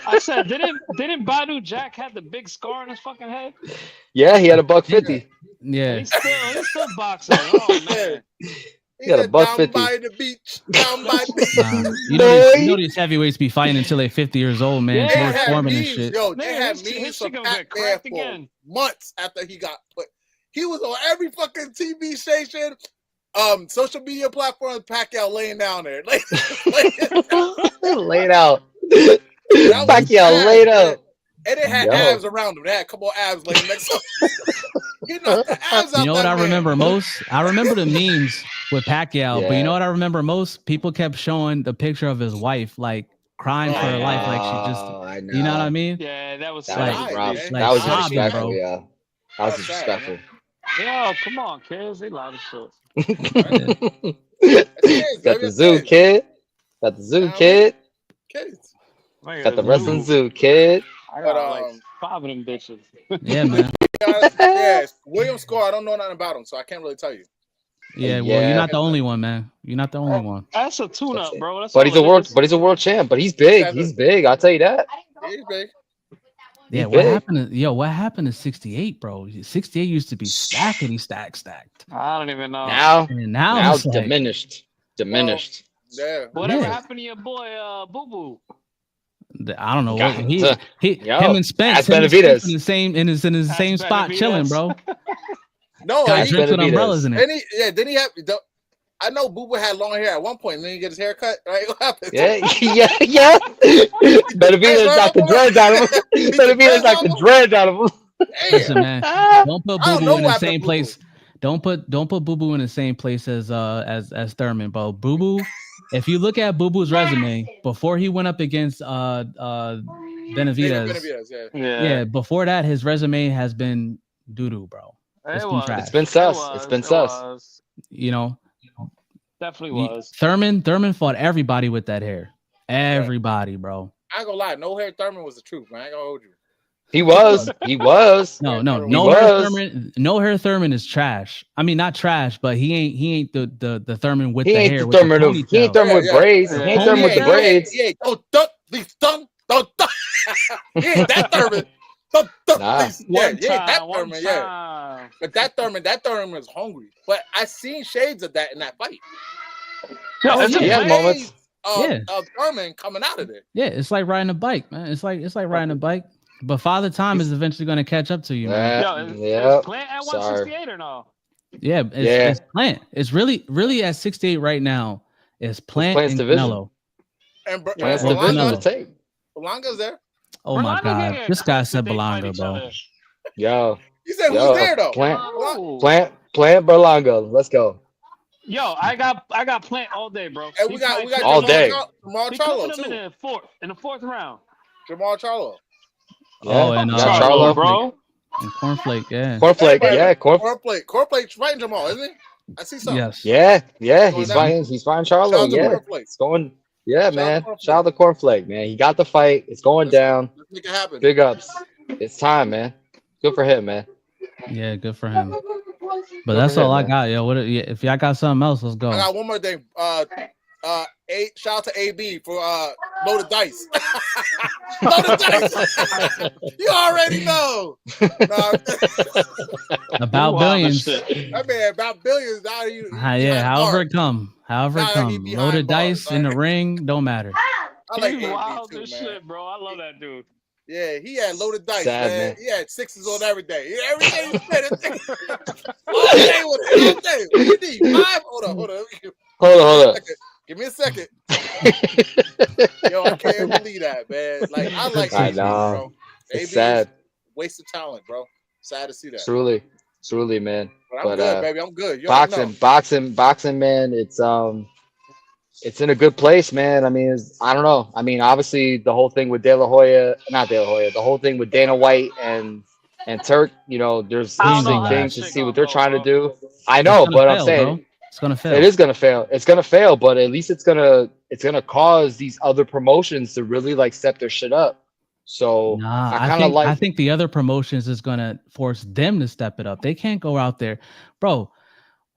I said, didn't Badu Jack have the big scar on his fucking head? Yeah, he had a $150. Yeah. He's still boxing. Oh man. He got a said, buck down 50. by the beach. Down by the beach. You know these heavyweights be fighting until they're 50 years old, man. Yeah. George Had Foreman and memes, shit. Yo, they Man, had his memes shit for gonna get Pac-Man cracked for again. months after he got put. He was on every fucking TV station, social media platform. Pacquiao laying down there, Laid out. That was Pacquiao bad, laid man. out. And it had Yo. abs around him. They had a couple of abs laying next to him. He knocked the abs out. You know what that I man. remember most? I remember the memes with Pacquiao, but you Yeah. know what I remember most? People kept showing the picture of his wife, like crying for her life, like she just, I know. you know what I mean? Yeah, that was That Like- was sad. rough. like That was sobbing, disrespectful, bro. yeah. That was That's sad, disrespectful. Yo, come on, kids. They loud as shit. Got the zoo, kid. Got the zoo, Nah, kid. Kids. Got the wrestling zoo, kid. I got But, like 5 of them bitches. Yeah, man. Yeah, William Score. I don't know nothing about him, so I can't really tell you. Yeah, well, Yeah. you're not the only one, man. You're not the only one. That's a tune-up, That's it. bro. That's But all he's a it world. is. But he's a world champ. But he's big. Seven. He's big. I'll tell you that. He's big. Yeah, He's what big. happened to what happened to 68, bro? 68 used to be stacked. I don't even know. Now, And now now it's like, diminished. Diminished. Yeah. Whatever Yeah. happened to your boy, Boo Boo? I don't know God, what he yo, him and Spence, ask him and Benavidez. Spence in the same in his same spot Benavidez. chilling, bro. No, Guys he, drinks with Benavidez. umbrellas in it. then he had. I know Boo Boo had long hair at one point, and then he get his hair cut. Right? What happened? Yeah, yeah. Benavidez knocked the dreads out of him. Benavidez knocked the dreads out of him. Listen, Damn. man, don't put I don't Boo know Boo in what the happened same to place. Don't put Boo Boo in the same place as Thurman, bro. Boo Boo. If you look at Boo Boo's resume before he went up against Benavidez, yeah, before that his resume has been doo-doo, bro. It's been trash. It's been sus. It's been sus. You know, Definitely was. Thurman fought everybody with that hair. Everybody, bro. I ain't gonna lie, no hair Thurman was the truth, man. I ain't gonna hold you. He was. He was. No He hair was. Thurman. No hair Thurman is trash. I mean, not trash, but he ain't the Thurman with He the ain't hair. the with the Thurman of. He ponytail. ain't Thurman with Yeah, braids. He yeah. ain't Thurman with the Yeah, braids. Yeah, don't duck, please, don't. He ain't that Thurman. Don't duck, Nah. please. Yeah, One he ain't that time, one Thurman, yeah. time. But that Thurman was hungry. But I seen shades of that in that fight. Yo, Oh, it's yeah. a He had play. moments. Of Thurman coming out of there. Yeah, it's like riding a bike, man. It's like riding a bike. But Father Time is eventually going to catch up to you, man. Yo, Yeah. is Plant at Sorry. 168 or no? Yeah, it's Plant. It's really at 68 right now. It's Plant Plant's and division. Canelo. And Plant's Well, division on Canelo. the tape. Belanga's there. Oh my Rolando God, getting this guy cooked said if they fight Belonga, each bro. other. Yo. You said Yo, who's there though? Oh. Plant Berlanga. Let's go. Yo, I got Plant all day, bro. And we got All Jamal day. Jamal He Charlo cooking him too. in the fourth round. Jamal Charlo. Oh, and Yeah, Charlo, Charlo. bro. And Cornflake, yeah. Cornflake. Yeah, Cornflake's fighting Jamal, isn't he? I see something. Yes. Yeah. So He's that- fighting Shout Charlo. out to Yeah. Cornflake. It's going. Yeah, Shout out man. to Cornflake. Shout out to Cornflake, man. He got the fight. It's going down. Let's make it happen. Big ups. It's time, man. Good for him, man. Yeah, good for him. But Good that's for him, all I man. got, yo. If y'all got something else, let's go. I got one more thing. Shout out to AB for loaded dice. Loaded dice. You already know. About Wow, billions. shit. That man about billions. Now you. However it come. However it Nah, he come. behind Loaded bars, dice in the right? ring, don't matter. I like He's AB wild too, as man. shit, bro. I love that dude. Yeah, he had loaded dice, Sad, man. man. He had sixes on everything. Everything he spent. All day was all day. What you need? 5? Hold on. Hold on. Give me a second. Yo, I can't believe that, man. Like I like I AB, know. bro. It's AB sad. waste of talent, bro. Sad to see that. Truly, man. But I'm But good, baby. I'm good. You already know. boxing, man. It's in a good place, man. I mean, I don't know. I mean, obviously, the whole thing with the whole thing with Dana White and Turk. You know, there's I don't interesting know how that things to shit see gonna what they're go, trying to bro. do. I know, but I'm fail, saying bro. It's gonna fail. it is gonna fail. It's gonna fail, but at least it's gonna cause these other promotions to really like step their shit up. So Nah, I I kind of think like. I think the other promotions is gonna force them to step it up. They can't go out there, bro.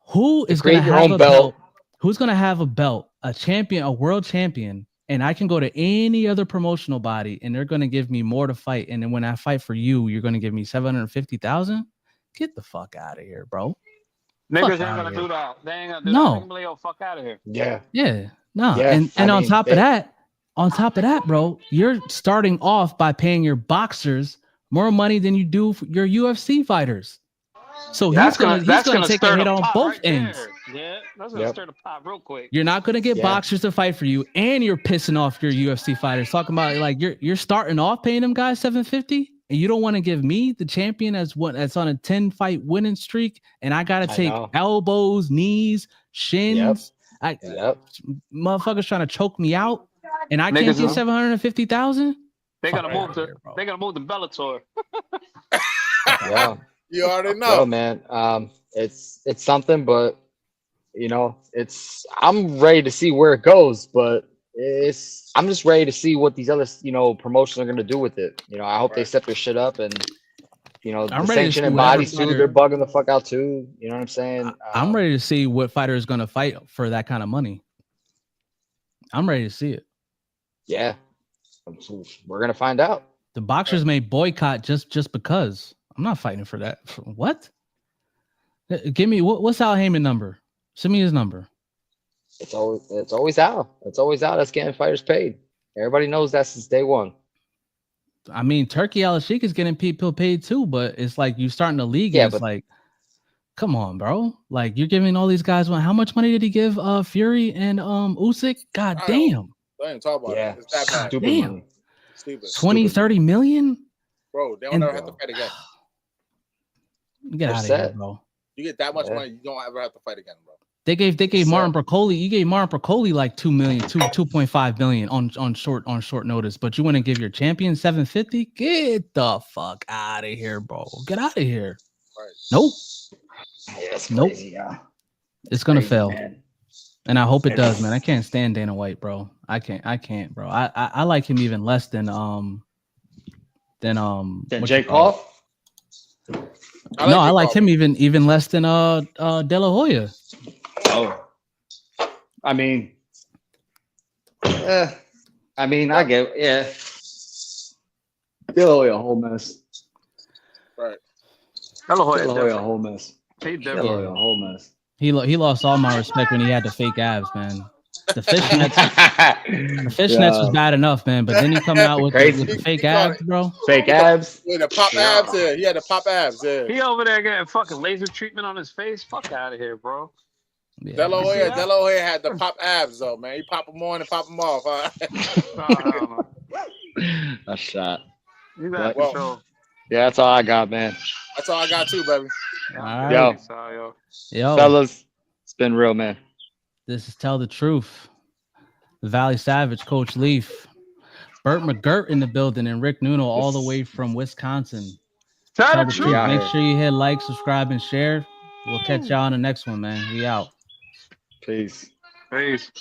Who is gonna create your have own a belt. belt? Who's gonna have a belt, a champion, a world champion, and I can go to any other promotional body and they're gonna give me more to fight. And then when I fight for you, you're gonna give me 750,000. Get the fuck out of here, bro. Niggas ain't outta gonna here. do that. They ain't gonna do No. that. They gonna be like, yo, fuck out of here. Yeah. Yeah, no. Yeah, And I on mean, top of that, bro, you're starting off by paying your boxers more money than you do for your UFC fighters. So he's gonna take a stir hit the on pot both right ends. there. Yeah, that's gonna Yep. stir the pot real quick. You're not gonna get Yeah. boxers to fight for you, and you're pissing off your UFC fighters. Talking about like you're starting off paying them guys 750, and you don't want to give me the champion that's on a 10-fight winning streak, and I gotta take know. elbows, knees, shins. Yep. Motherfuckers trying to choke me out, and I Niggas can't get is- 750,000. They Fuck gotta outta move to. here, bro. They gotta move to Bellator. Yeah. You already know. Yo, man. It's something, but you know, I'm ready to see where it goes, but I'm just ready to see what these other, promotions are gonna do with it. You know, I hope they Right. step their shit up and I'm the ready to sanctioning see whatever bodies too, fighter- they're bugging the fuck out too. You know what I'm saying? I'm ready to see what fighter is gonna fight for that kind of money. I'm ready to see it. Yeah. We're gonna find out. The boxers may boycott just because. I'm not fighting for that. What? Give me what's Al Heyman number? Send me his number. It's always Al. It's always Al that's getting fighters paid. Everybody knows that since day one. I mean, Turkey Al-Sheikh is getting people paid too, but it's like you starting the league. Yeah, And it's but- like, come on, bro. Like you're giving all these guys. How much money did he give Fury and Usyk? God I damn. don't even talk about Yeah. it. It's that bad. Stupid Damn. money. Stupid. 20, 30 million? Bro, they don't And- ever have to fight again. Get out of here, set. bro. You get that much Yeah. money, you don't ever have to fight again, bro. They gave Set. Martin Bracoli. You gave Martin Bracoli like 2.5 million on short notice, but you want to give your champion 750? Get the fuck out of here, bro. Get out of here. Right. Nope. Yeah, it's Nope. crazy, yeah. It's gonna Crazy, fail. man. And I hope it does, man. I can't stand Dana White, bro. I can't, bro. I like him even less than Then what Jay you call it? Paul? I like Jake him even less than De La Hoya. Oh. I mean, I get, yeah. Still a whole mess. Paul. Right. De La Hoya Still a different. whole mess. He Still different. a whole mess. He lost all my respect when he had the fake abs, man. The fishnets was bad enough, man. But then he come out with Crazy. the fake He called abs, bro. Fake abs. With the pop Yeah. abs, yeah. He had the pop abs, yeah. He over there getting fucking laser treatment on his face. Fuck out of here, bro. Yeah. De La Hoya, that? De La Hoya had the pop abs though, man. He pop them on and pop them off. Huh? Nah, A shot. you got Well, control. Yeah, that's all I got, man. That's all I got too, baby. All right. Yo. Yo. Yo, Fellas, it's been real, man. this is Tell the Truth. The Valley Savage, Coach Leaf, Burt McGirt in the building, and Rick Nuno all the way from Wisconsin. Tell Tell the the truth. truth. out Make here. sure you hit like, subscribe, and share. We'll catch y'all on the next one, man. We out. Peace. Peace.